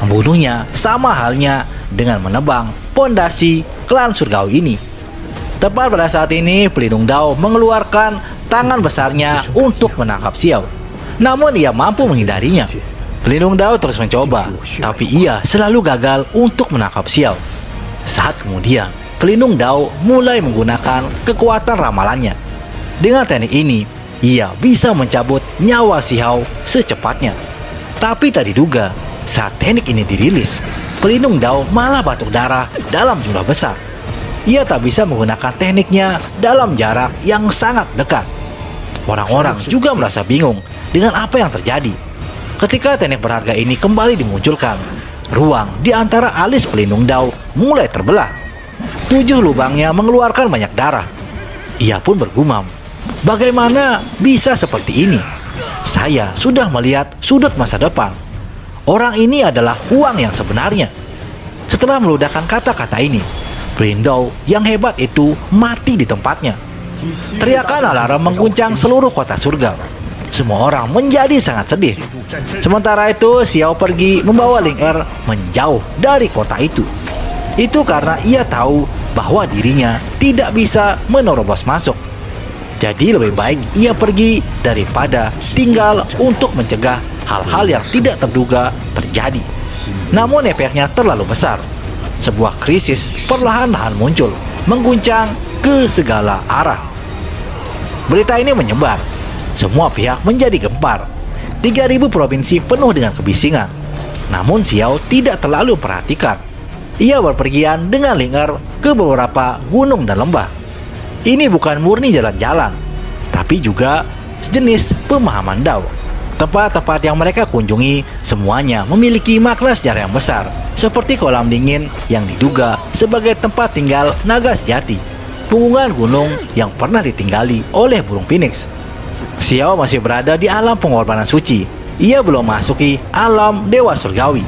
Membunuhnya sama halnya dengan menebang pondasi klan surgawi ini. Tepat pada saat ini, pelindung Dao mengeluarkan tangan besarnya untuk menangkap Xiao. Namun ia mampu menghindarinya. Pelindung Dao terus mencoba, tapi ia selalu gagal untuk menangkap Xiao. Saat kemudian, pelindung Dao mulai menggunakan kekuatan ramalannya. Dengan teknik ini, ia bisa mencabut nyawa Xiao secepatnya. Tapi tak diduga, saat teknik ini dirilis, pelindung Dao malah batuk darah dalam jumlah besar. Ia tak bisa menggunakan tekniknya dalam jarak yang sangat dekat. Orang-orang juga merasa bingung dengan apa yang terjadi. Ketika teknik berharga ini kembali dimunculkan, ruang di antara alis pelindung Dao mulai terbelah. 7 lubangnya mengeluarkan banyak darah. Ia pun bergumam, bagaimana bisa seperti ini? Saya sudah melihat sudut masa depan. Orang ini adalah Huang yang sebenarnya. Setelah meludahkan kata-kata ini, pelindung yang hebat itu mati di tempatnya. Teriakan alarm mengguncang seluruh kota surga. Semua orang menjadi sangat sedih. Sementara itu, Xiao pergi membawa Ling Er menjauh dari kota itu. Itu karena ia tahu bahwa dirinya tidak bisa menerobos masuk. Jadi lebih baik ia pergi daripada tinggal untuk mencegah hal-hal yang tidak terduga terjadi. Namun efeknya terlalu besar. Sebuah krisis perlahan-lahan muncul, mengguncang ke segala arah. Berita ini menyebar. Semua pihak menjadi gempar. 3.000 provinsi penuh dengan kebisingan. Namun Xiao tidak terlalu memperhatikan. Ia berpergian dengan Ling Er ke beberapa gunung dan lembah. Ini bukan murni jalan-jalan, tapi juga sejenis pemahaman Dao. Tempat-tempat yang mereka kunjungi semuanya memiliki makna sejarah yang besar, seperti kolam dingin yang diduga sebagai tempat tinggal naga sejati, punggungan gunung yang pernah ditinggali oleh burung phoenix. Xiao masih berada di alam pengorbanan suci. Ia belum masuki alam dewa surgawi.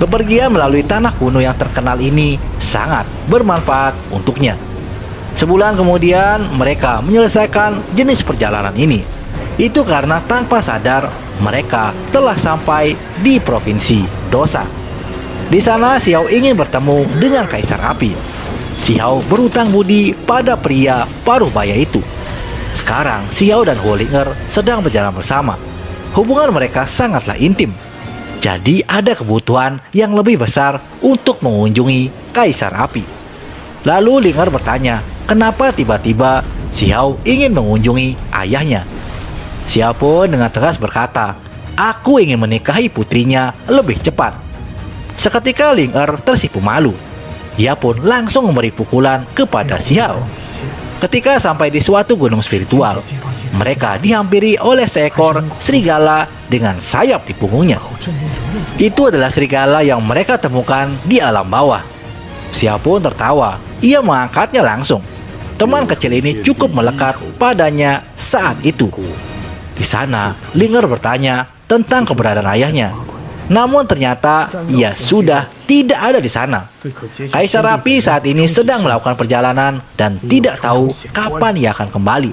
Bepergian melalui tanah kuno yang terkenal ini sangat bermanfaat untuknya. Sebulan kemudian mereka menyelesaikan jenis perjalanan ini. Itu karena tanpa sadar mereka telah sampai di provinsi Dosa. Di sana Xiao ingin bertemu dengan Kaisar Api. Xiao berutang budi pada pria paruh baya itu. Sekarang Xiao dan Huo Ling Er sedang berjalan bersama. Hubungan mereka sangatlah intim. Jadi ada kebutuhan yang lebih besar untuk mengunjungi Kaisar Api. Lalu Ling Er bertanya, kenapa tiba-tiba Xiao ingin mengunjungi ayahnya. Xiao pun dengan tegas berkata, aku ingin menikahi putrinya lebih cepat. Seketika Ling Er tersipu malu. Ia pun langsung memberi pukulan kepada Xiao. Ketika sampai di suatu gunung spiritual, mereka dihampiri oleh seekor serigala dengan sayap di punggungnya. Itu adalah serigala yang mereka temukan di alam bawah. Xiao pun tertawa. Ia mengangkatnya langsung. Teman kecil ini cukup melekat padanya saat itu. Di sana, Ling Er bertanya tentang keberadaan ayahnya. Namun ternyata ia sudah tidak ada di sana. Kaisar Api saat ini sedang melakukan perjalanan dan tidak tahu kapan ia akan kembali.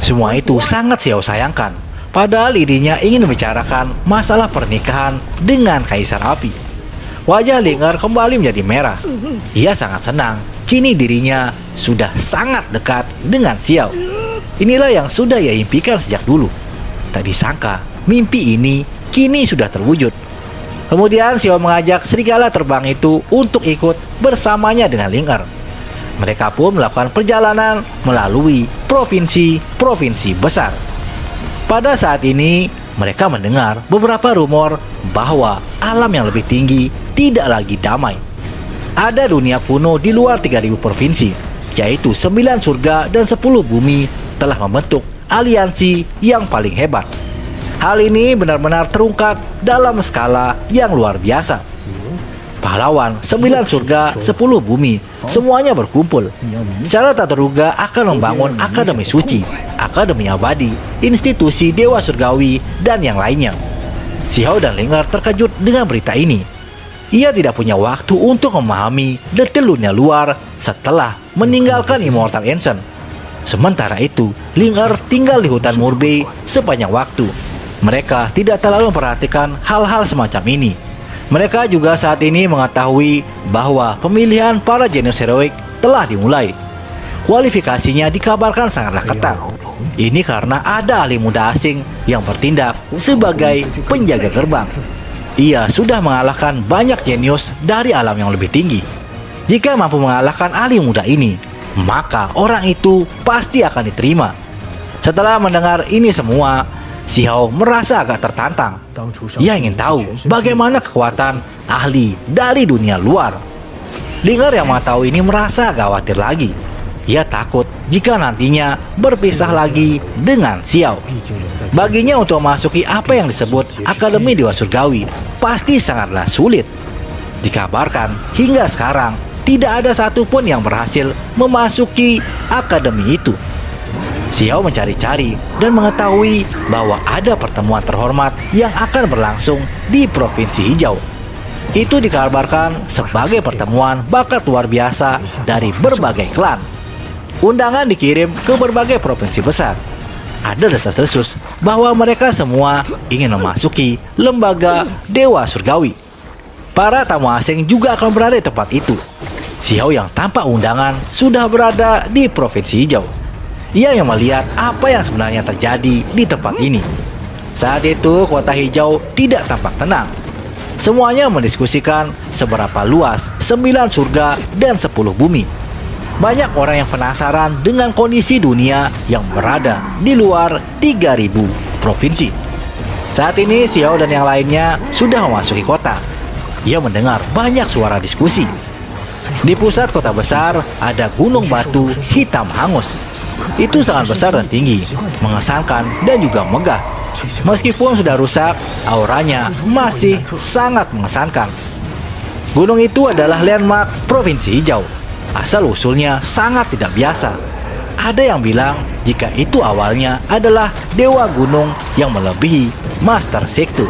Semua itu sangat Xiao sayangkan. Padahal dirinya ingin membicarakan masalah pernikahan dengan Kaisar Api. Wajah Ling Er kembali menjadi merah. Ia sangat senang. Kini dirinya sudah sangat dekat dengan Xiao. Inilah yang sudah ia impikan sejak dulu. Tak disangka, mimpi ini kini sudah terwujud. Kemudian Xiao mengajak serigala terbang itu untuk ikut bersamanya dengan Ling Er. Mereka pun melakukan perjalanan melalui provinsi-provinsi besar. Pada saat ini, mereka mendengar beberapa rumor bahwa alam yang lebih tinggi tidak lagi damai. Ada dunia kuno di luar 3.000 provinsi, yaitu 9 surga dan 10 bumi telah membentuk aliansi yang paling hebat. Hal ini benar-benar terungkap dalam skala yang luar biasa. Pahlawan 9 surga 10 bumi semuanya berkumpul. Secara tak terduga akan membangun akademi suci, akademi abadi, institusi dewa surgawi, dan yang lainnya. Xiao dan Ling Er terkejut dengan berita ini. Ia tidak punya waktu untuk memahami detail dunia luar setelah meninggalkan Immortal Ancient. Sementara itu, Ling Er tinggal di hutan Murbei sepanjang waktu. Mereka tidak terlalu memperhatikan hal-hal semacam ini. Mereka juga saat ini mengetahui bahwa pemilihan para jenius heroik telah dimulai. Kualifikasinya dikabarkan sangatlah ketat. Ini karena ada ahli muda asing yang bertindak sebagai penjaga gerbang. Ia sudah mengalahkan banyak jenius dari alam yang lebih tinggi. Jika mampu mengalahkan ahli muda ini, maka orang itu pasti akan diterima. Setelah mendengar ini semua, Xiao merasa agak tertantang. Ia ingin tahu bagaimana kekuatan ahli dari dunia luar. Ling Er yang mengetahui ini merasa agak khawatir lagi. Ia takut jika nantinya berpisah lagi dengan Xiao. Baginya untuk memasuki apa yang disebut Akademi Dewa Surgawi pasti sangatlah sulit. Dikabarkan hingga sekarang tidak ada satupun yang berhasil memasuki akademi itu. Xiao mencari-cari dan mengetahui bahwa ada pertemuan terhormat yang akan berlangsung di Provinsi Hijau. Itu dikabarkan sebagai pertemuan bakat luar biasa dari berbagai klan. Undangan dikirim ke berbagai provinsi besar. Ada desas-desus bahwa mereka semua ingin memasuki lembaga Dewa Surgawi. Para tamu asing juga akan berada di tempat itu. Xiao yang tanpa undangan sudah berada di Provinsi Hijau. Ia yang melihat apa yang sebenarnya terjadi di tempat ini. Saat itu kota hijau tidak tampak tenang. Semuanya mendiskusikan seberapa luas 9 surga dan 10 bumi. Banyak orang yang penasaran dengan kondisi dunia yang berada di luar 3.000 provinsi. Saat ini Xiao dan yang lainnya sudah memasuki kota. Ia mendengar banyak suara diskusi. Di pusat kota besar ada gunung batu hitam hangus. Itu sangat besar dan tinggi, mengesankan dan juga megah. Meskipun sudah rusak, auranya masih sangat mengesankan. Gunung itu adalah landmark Provinsi Hijau. Asal-usulnya sangat tidak biasa. Ada yang bilang jika itu awalnya adalah dewa gunung yang melebihi Master Sektu.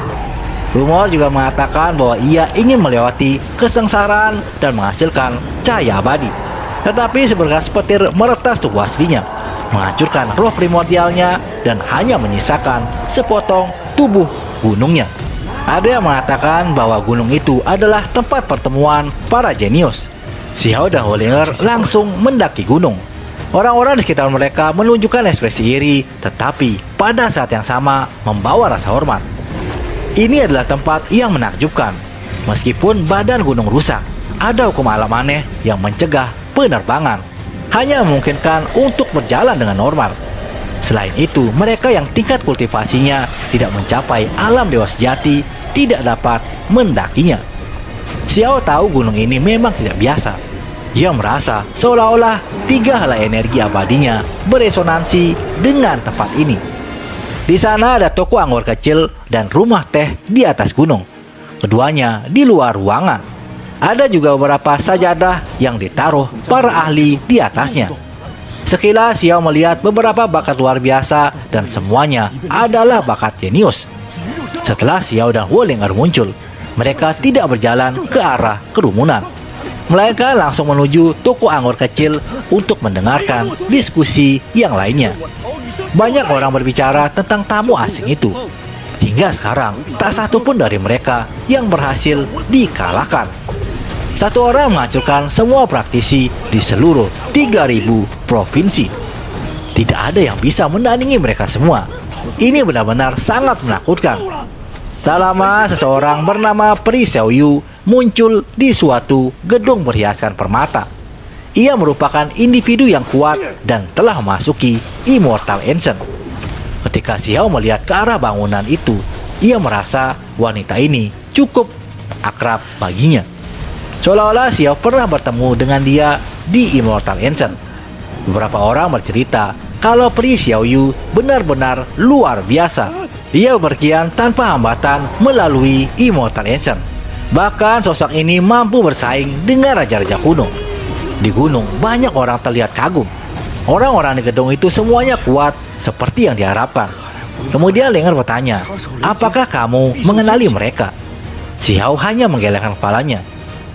Rumor juga mengatakan bahwa ia ingin melewati kesengsaraan dan menghasilkan cahaya abadi. Tetapi seberkas petir meretas tubuh aslinya, menghancurkan roh primordialnya dan hanya menyisakan sepotong tubuh gunungnya. Ada yang mengatakan bahwa gunung itu adalah tempat pertemuan para jenius. Xiao dan Ling Er langsung mendaki gunung. Orang-orang di sekitar mereka menunjukkan ekspresi iri, tetapi pada saat yang sama membawa rasa hormat. Ini adalah tempat yang menakjubkan. Meskipun badan gunung rusak, ada hukum alam aneh yang mencegah penerbangan, hanya memungkinkan untuk berjalan dengan normal. Selain itu, mereka yang tingkat kultivasinya tidak mencapai alam dewa sejati tidak dapat mendakinya. Xiao tahu gunung ini memang tidak biasa. Ia merasa seolah-olah 3 helai energi abadinya beresonansi dengan tempat ini. Di sana ada toko anggur kecil dan rumah teh di atas gunung. Keduanya di luar ruangan. Ada juga beberapa sajadah yang ditaruh para ahli di atasnya. Sekilas Xiao melihat beberapa bakat luar biasa dan semuanya adalah bakat jenius. Setelah Xiao dan Ling Er muncul, mereka tidak berjalan ke arah kerumunan, melainkan langsung menuju toko anggur kecil untuk mendengarkan diskusi yang lainnya. Banyak orang berbicara tentang tamu asing itu. Hingga sekarang, tak satu pun dari mereka yang berhasil dikalahkan. Satu orang menghancurkan semua praktisi di seluruh 3.000 provinsi. Tidak ada yang bisa menandingi mereka semua. Ini benar-benar sangat menakutkan. Tak lama, seseorang bernama Pri Xiaoyu muncul di suatu gedung berhiaskan permata. Ia merupakan individu yang kuat dan telah memasuki Immortal Ancient. Ketika Xiao melihat ke arah bangunan itu, ia merasa wanita ini cukup akrab baginya. Seolah-olah Xiao pernah bertemu dengan dia di Immortal Ancient. Beberapa orang bercerita kalau Pri Xiaoyu benar-benar luar biasa. Ia berkian tanpa hambatan melalui Immortal Ancient. Bahkan sosok ini mampu bersaing dengan raja-raja kuno. Di gunung banyak orang terlihat kagum. Orang-orang di gedung itu semuanya kuat seperti yang diharapkan. Kemudian Ling Er bertanya, apakah kamu mengenali mereka? Xiao hanya menggelengkan kepalanya.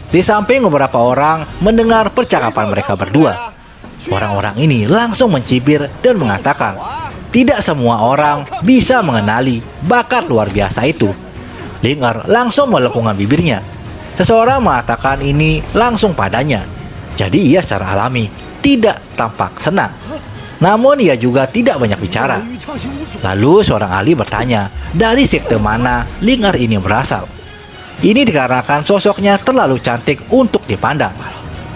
Di samping beberapa orang mendengar percakapan mereka berdua. Orang-orang ini langsung mencibir dan mengatakan, tidak semua orang bisa mengenali bakat luar biasa itu. Ling Er langsung melengkungkan bibirnya. Seseorang mengatakan ini langsung padanya. Jadi ia secara alami tidak tampak senang. Namun ia juga tidak banyak bicara. Lalu seorang ahli bertanya, dari sekte mana Ling Er ini berasal? Ini dikarenakan sosoknya terlalu cantik untuk dipandang.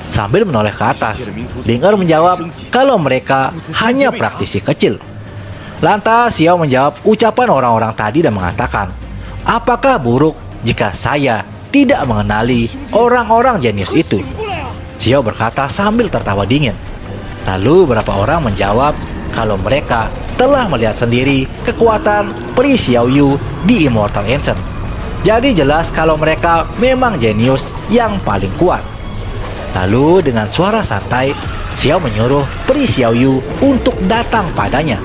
Sambil menoleh ke atas, Ling Er menjawab kalau mereka hanya praktisi kecil. Lantas Xiao menjawab ucapan orang-orang tadi dan mengatakan, apakah buruk jika saya tidak mengenali orang-orang jenius itu? Xiao berkata sambil tertawa dingin. Lalu beberapa orang menjawab kalau mereka telah melihat sendiri kekuatan Pri Xiaoyu di Immortal Ancient. Jadi jelas kalau mereka memang jenius yang paling kuat. Lalu dengan suara santai, Xiao menyuruh Pri Xiaoyu untuk datang padanya.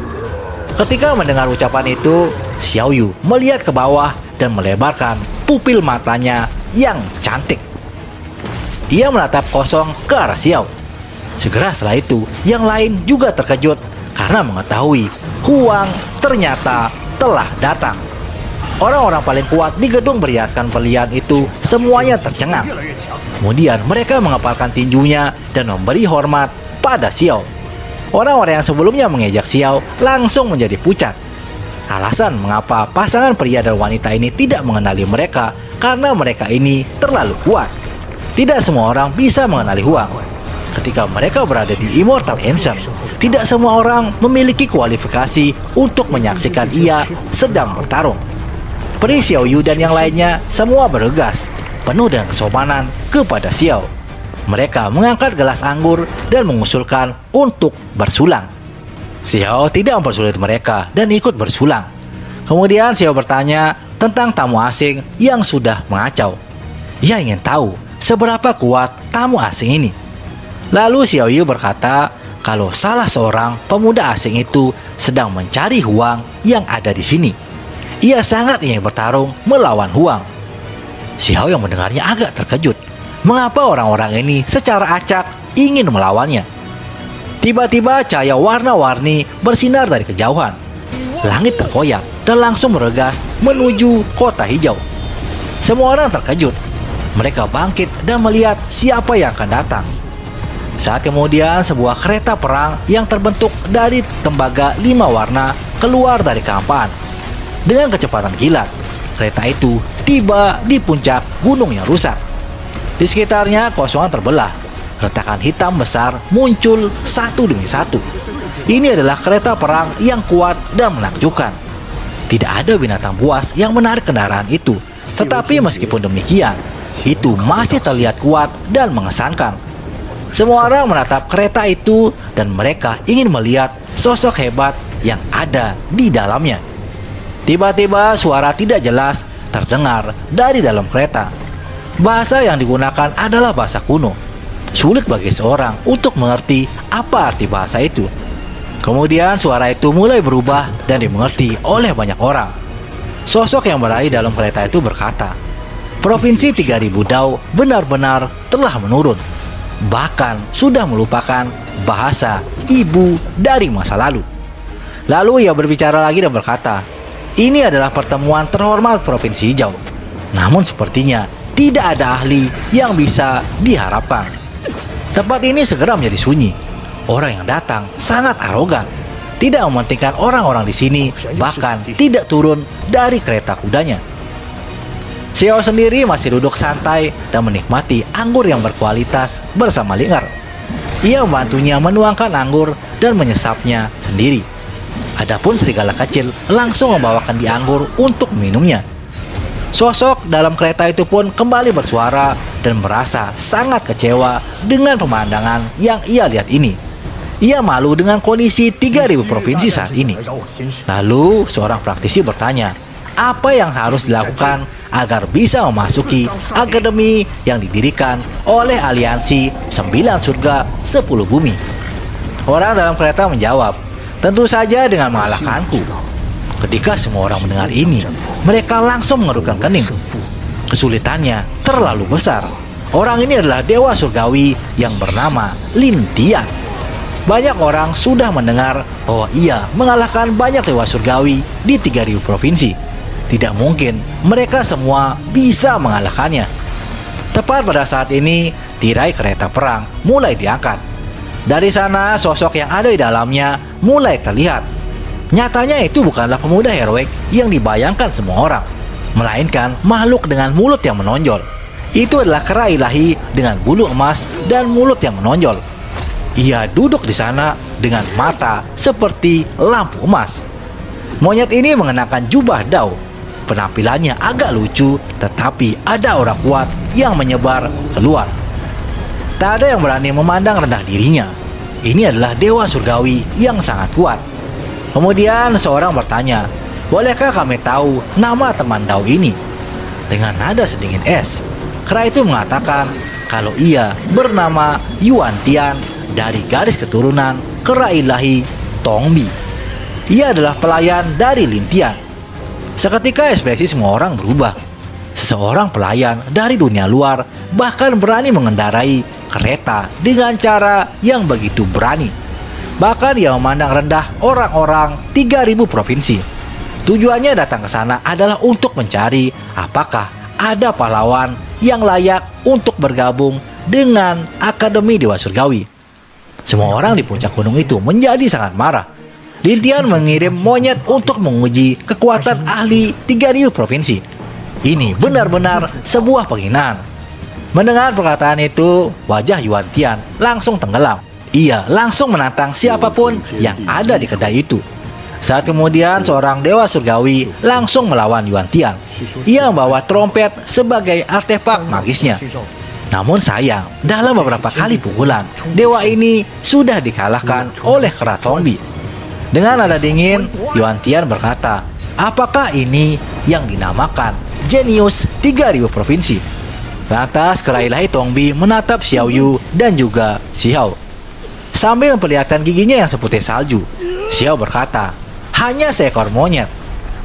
Ketika mendengar ucapan itu, Xiaoyu melihat ke bawah dan melebarkan pupil matanya yang cantik. Ia menatap kosong ke arah Xiao. Segera setelah itu, yang lain juga terkejut karena mengetahui Huang ternyata telah datang. Orang-orang paling kuat di gedung berhiaskan berlian itu semuanya tercengang. Kemudian mereka mengepalkan tinjunya dan memberi hormat pada Xiao. Orang-orang yang sebelumnya mengejek Xiao langsung menjadi pucat. Alasan mengapa pasangan pria dan wanita ini tidak mengenali mereka karena mereka ini terlalu kuat. Tidak semua orang bisa mengenali Huang. Ketika mereka berada di Immortal Ancient, tidak semua orang memiliki kualifikasi untuk menyaksikan ia sedang bertarung. Pri Xiaoyu dan yang lainnya semua bergegas, penuh dengan kesopanan kepada Xiao. Mereka mengangkat gelas anggur dan mengusulkan untuk bersulang. Xiao tidak mempersulit mereka dan ikut bersulang. Kemudian Xiao bertanya tentang tamu asing yang sudah mengacau. Ia ingin tahu seberapa kuat tamu asing ini. Lalu Xiaoyu berkata kalau salah seorang pemuda asing itu sedang mencari Huang yang ada di sini. Ia sangat ingin bertarung melawan Huang. Xiao yang mendengarnya agak terkejut. Mengapa orang-orang ini secara acak ingin melawannya? Tiba-tiba cahaya warna-warni bersinar dari kejauhan. Langit terkoyak dan langsung meregas menuju kota hijau. Semua orang terkejut. Mereka bangkit dan melihat siapa yang akan datang. Saat kemudian sebuah kereta perang yang terbentuk dari tembaga 5 warna keluar dari kehampaan. Dengan kecepatan kilat, kereta itu tiba di puncak gunung yang rusak. Di sekitarnya kosongan terbelah. Retakan hitam besar muncul satu demi satu. Ini adalah kereta perang yang kuat dan menakjubkan. Tidak ada binatang buas yang menarik kendaraan itu. Tetapi meskipun demikian, itu masih terlihat kuat dan mengesankan. Semua orang menatap kereta itu dan mereka ingin melihat sosok hebat yang ada di dalamnya. Tiba-tiba suara tidak jelas terdengar dari dalam kereta. Bahasa yang digunakan adalah bahasa kuno. Sulit bagi seorang untuk mengerti apa arti bahasa itu. Kemudian suara itu mulai berubah dan dimengerti oleh banyak orang. Sosok yang berada di dalam kereta itu berkata, Provinsi 3000 Dao benar-benar telah menurun. Bahkan sudah melupakan bahasa ibu dari masa lalu. Lalu ia berbicara lagi dan berkata, ini adalah pertemuan terhormat Provinsi Hijau. Namun sepertinya tidak ada ahli yang bisa diharapkan. Tempat ini segera menjadi sunyi. Orang yang datang sangat arogan, tidak mementingkan orang-orang di sini, bahkan tidak turun dari kereta kudanya. Xiao sendiri masih duduk santai dan menikmati anggur yang berkualitas bersama Ling Er. Ia membantunya menuangkan anggur dan menyesapnya sendiri. Adapun serigala kecil langsung membawakan di anggur untuk minumnya. Sosok dalam kereta itu pun kembali bersuara dan merasa sangat kecewa dengan pemandangan yang ia lihat ini. Ia malu dengan kondisi 3000 provinsi saat ini. Lalu seorang praktisi bertanya, apa yang harus dilakukan agar bisa memasuki akademi yang didirikan oleh aliansi 9 surga 10 bumi? Orang dalam kereta menjawab, tentu saja dengan mengalahkanku. Ketika semua orang mendengar ini, mereka langsung mengerutkan kening. Kesulitannya terlalu besar. Orang ini adalah dewa surgawi yang bernama Lin Tian. Banyak orang sudah mendengar bahwa ia mengalahkan banyak dewa surgawi di 3.000 provinsi. Tidak mungkin mereka semua bisa mengalahkannya. Tepat pada saat ini, tirai kereta perang mulai diangkat. Dari sana, sosok yang ada di dalamnya mulai terlihat. Nyatanya itu bukanlah pemuda heroik yang dibayangkan semua orang, melainkan makhluk dengan mulut yang menonjol. Itu adalah kera ilahi dengan bulu emas dan mulut yang menonjol. Ia duduk di sana dengan mata seperti lampu emas. Monyet ini mengenakan jubah dao. Penampilannya agak lucu, tetapi ada aura kuat yang menyebar keluar. Tak ada yang berani memandang rendah dirinya. Ini adalah dewa surgawi yang sangat kuat. Kemudian seorang bertanya, "Bolehkah kami tahu nama teman Dao ini?" Dengan nada sedingin es, kera itu mengatakan kalau ia bernama Yuan Tian dari garis keturunan kera ilahi Tongbi. Ia adalah pelayan dari Lin Tian. Seketika ekspresi semua orang berubah. Seseorang pelayan dari dunia luar bahkan berani mengendarai kereta dengan cara yang begitu berani. Bahkan ia memandang rendah orang-orang 3.000 provinsi. Tujuannya datang ke sana adalah untuk mencari apakah ada pahlawan yang layak untuk bergabung dengan Akademi Dewa Surgawi. Semua orang di puncak gunung itu menjadi sangat marah. Lin Tian mengirim monyet untuk menguji kekuatan ahli 3.000 provinsi. Ini benar-benar sebuah penghinaan. Mendengar perkataan itu, wajah Yuan Tian langsung tenggelam. Ia langsung menantang siapapun yang ada di kedai itu. Saat kemudian seorang dewa surgawi langsung melawan Yuan Tian. Ia membawa trompet sebagai artefak magisnya. Namun sayang, dalam beberapa kali pukulan, dewa ini sudah dikalahkan oleh kera Tongbi. Dengan nada dingin, Yuan Tian berkata, "Apakah ini yang dinamakan jenius 3.000 provinsi?" Lantas kera ilahi Tongbi menatap Xiao Yu dan juga Xiao. Sambil memperlihatkan giginya yang seputih salju, Xiao berkata, "Hanya seekor monyet.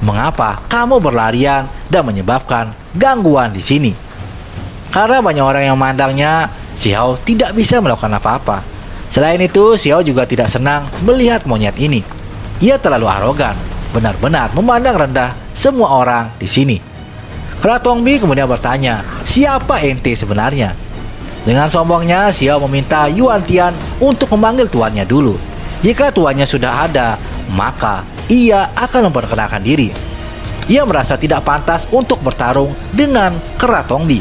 Mengapa kamu berlarian dan menyebabkan gangguan di sini?" Karena banyak orang yang memandangnya, Xiao tidak bisa melakukan apa-apa. Selain itu, Xiao juga tidak senang melihat monyet ini. Ia terlalu arogan, benar-benar memandang rendah semua orang di sini. Kera Tongbi kemudian bertanya, "Siapa ente sebenarnya?" Dengan sombongnya, Xiao meminta Yuan Tian untuk memanggil tuannya dulu. Jika tuannya sudah ada, maka ia akan memperkenalkan diri. Ia merasa tidak pantas untuk bertarung dengan kera Tongbi.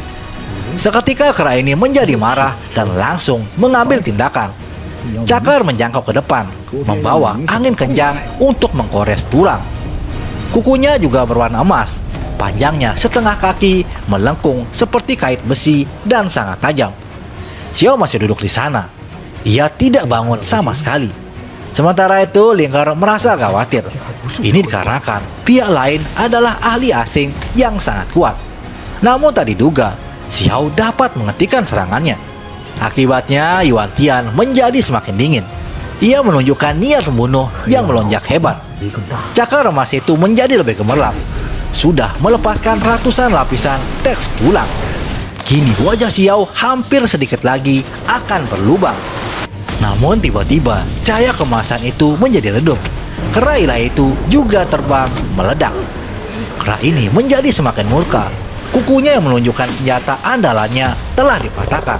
Seketika kera ini menjadi marah dan langsung mengambil tindakan. Cakar menjangkau ke depan, membawa angin kencang untuk mengkores tulang. Kukunya juga berwarna emas. Panjangnya setengah kaki, melengkung seperti kait besi dan sangat tajam. Xiao masih duduk di sana. Ia tidak bangun sama sekali. Sementara itu, Lingkar merasa khawatir. Ini dikarenakan pihak lain adalah ahli asing yang sangat kuat. Namun tak diduga, Xiao dapat menghentikan serangannya. Akibatnya, Yuan Tian menjadi semakin dingin. Ia menunjukkan niat membunuh yang melonjak hebat. Cakar emas itu menjadi lebih gemerlap. Sudah melepaskan ratusan lapisan teks tulang. Kini wajah Xiao hampir sedikit lagi akan berlubang. Namun tiba-tiba cahaya kemasan itu menjadi redup. Kera ilahi itu juga terbang meledak. Kera ini menjadi semakin murka. Kukunya yang menunjukkan senjata andalannya telah dipatahkan.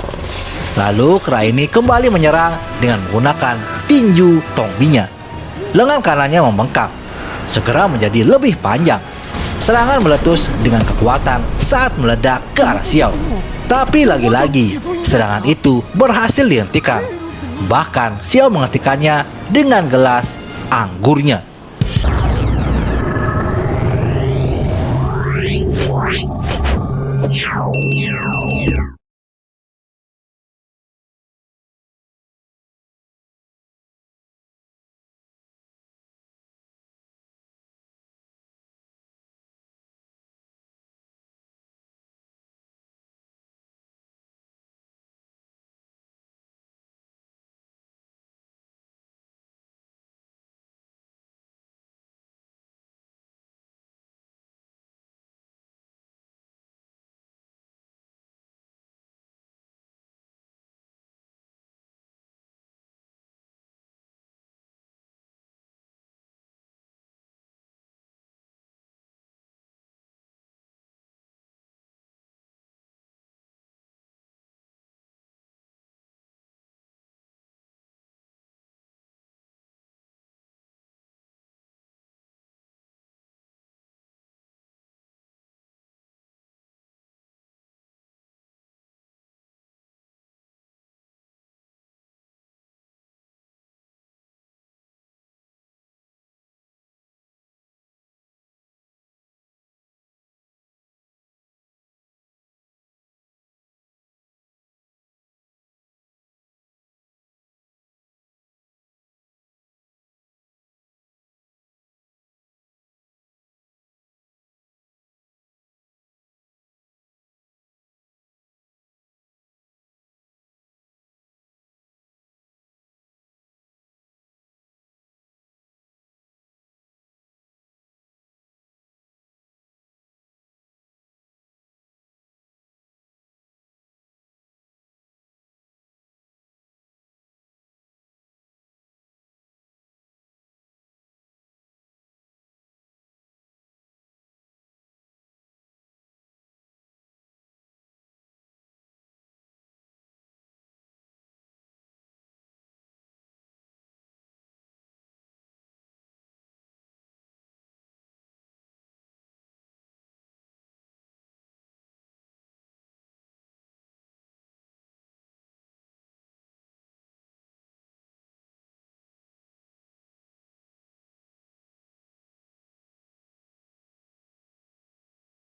Lalu kera ini kembali menyerang dengan menggunakan tinju Tongbinya. Lengan kanannya membengkak, segera menjadi lebih panjang. Serangan meletus dengan kekuatan saat meledak ke arah Xiao. Tapi lagi-lagi, serangan itu berhasil dihentikan. Bahkan Xiao menghentikannya dengan gelas anggurnya.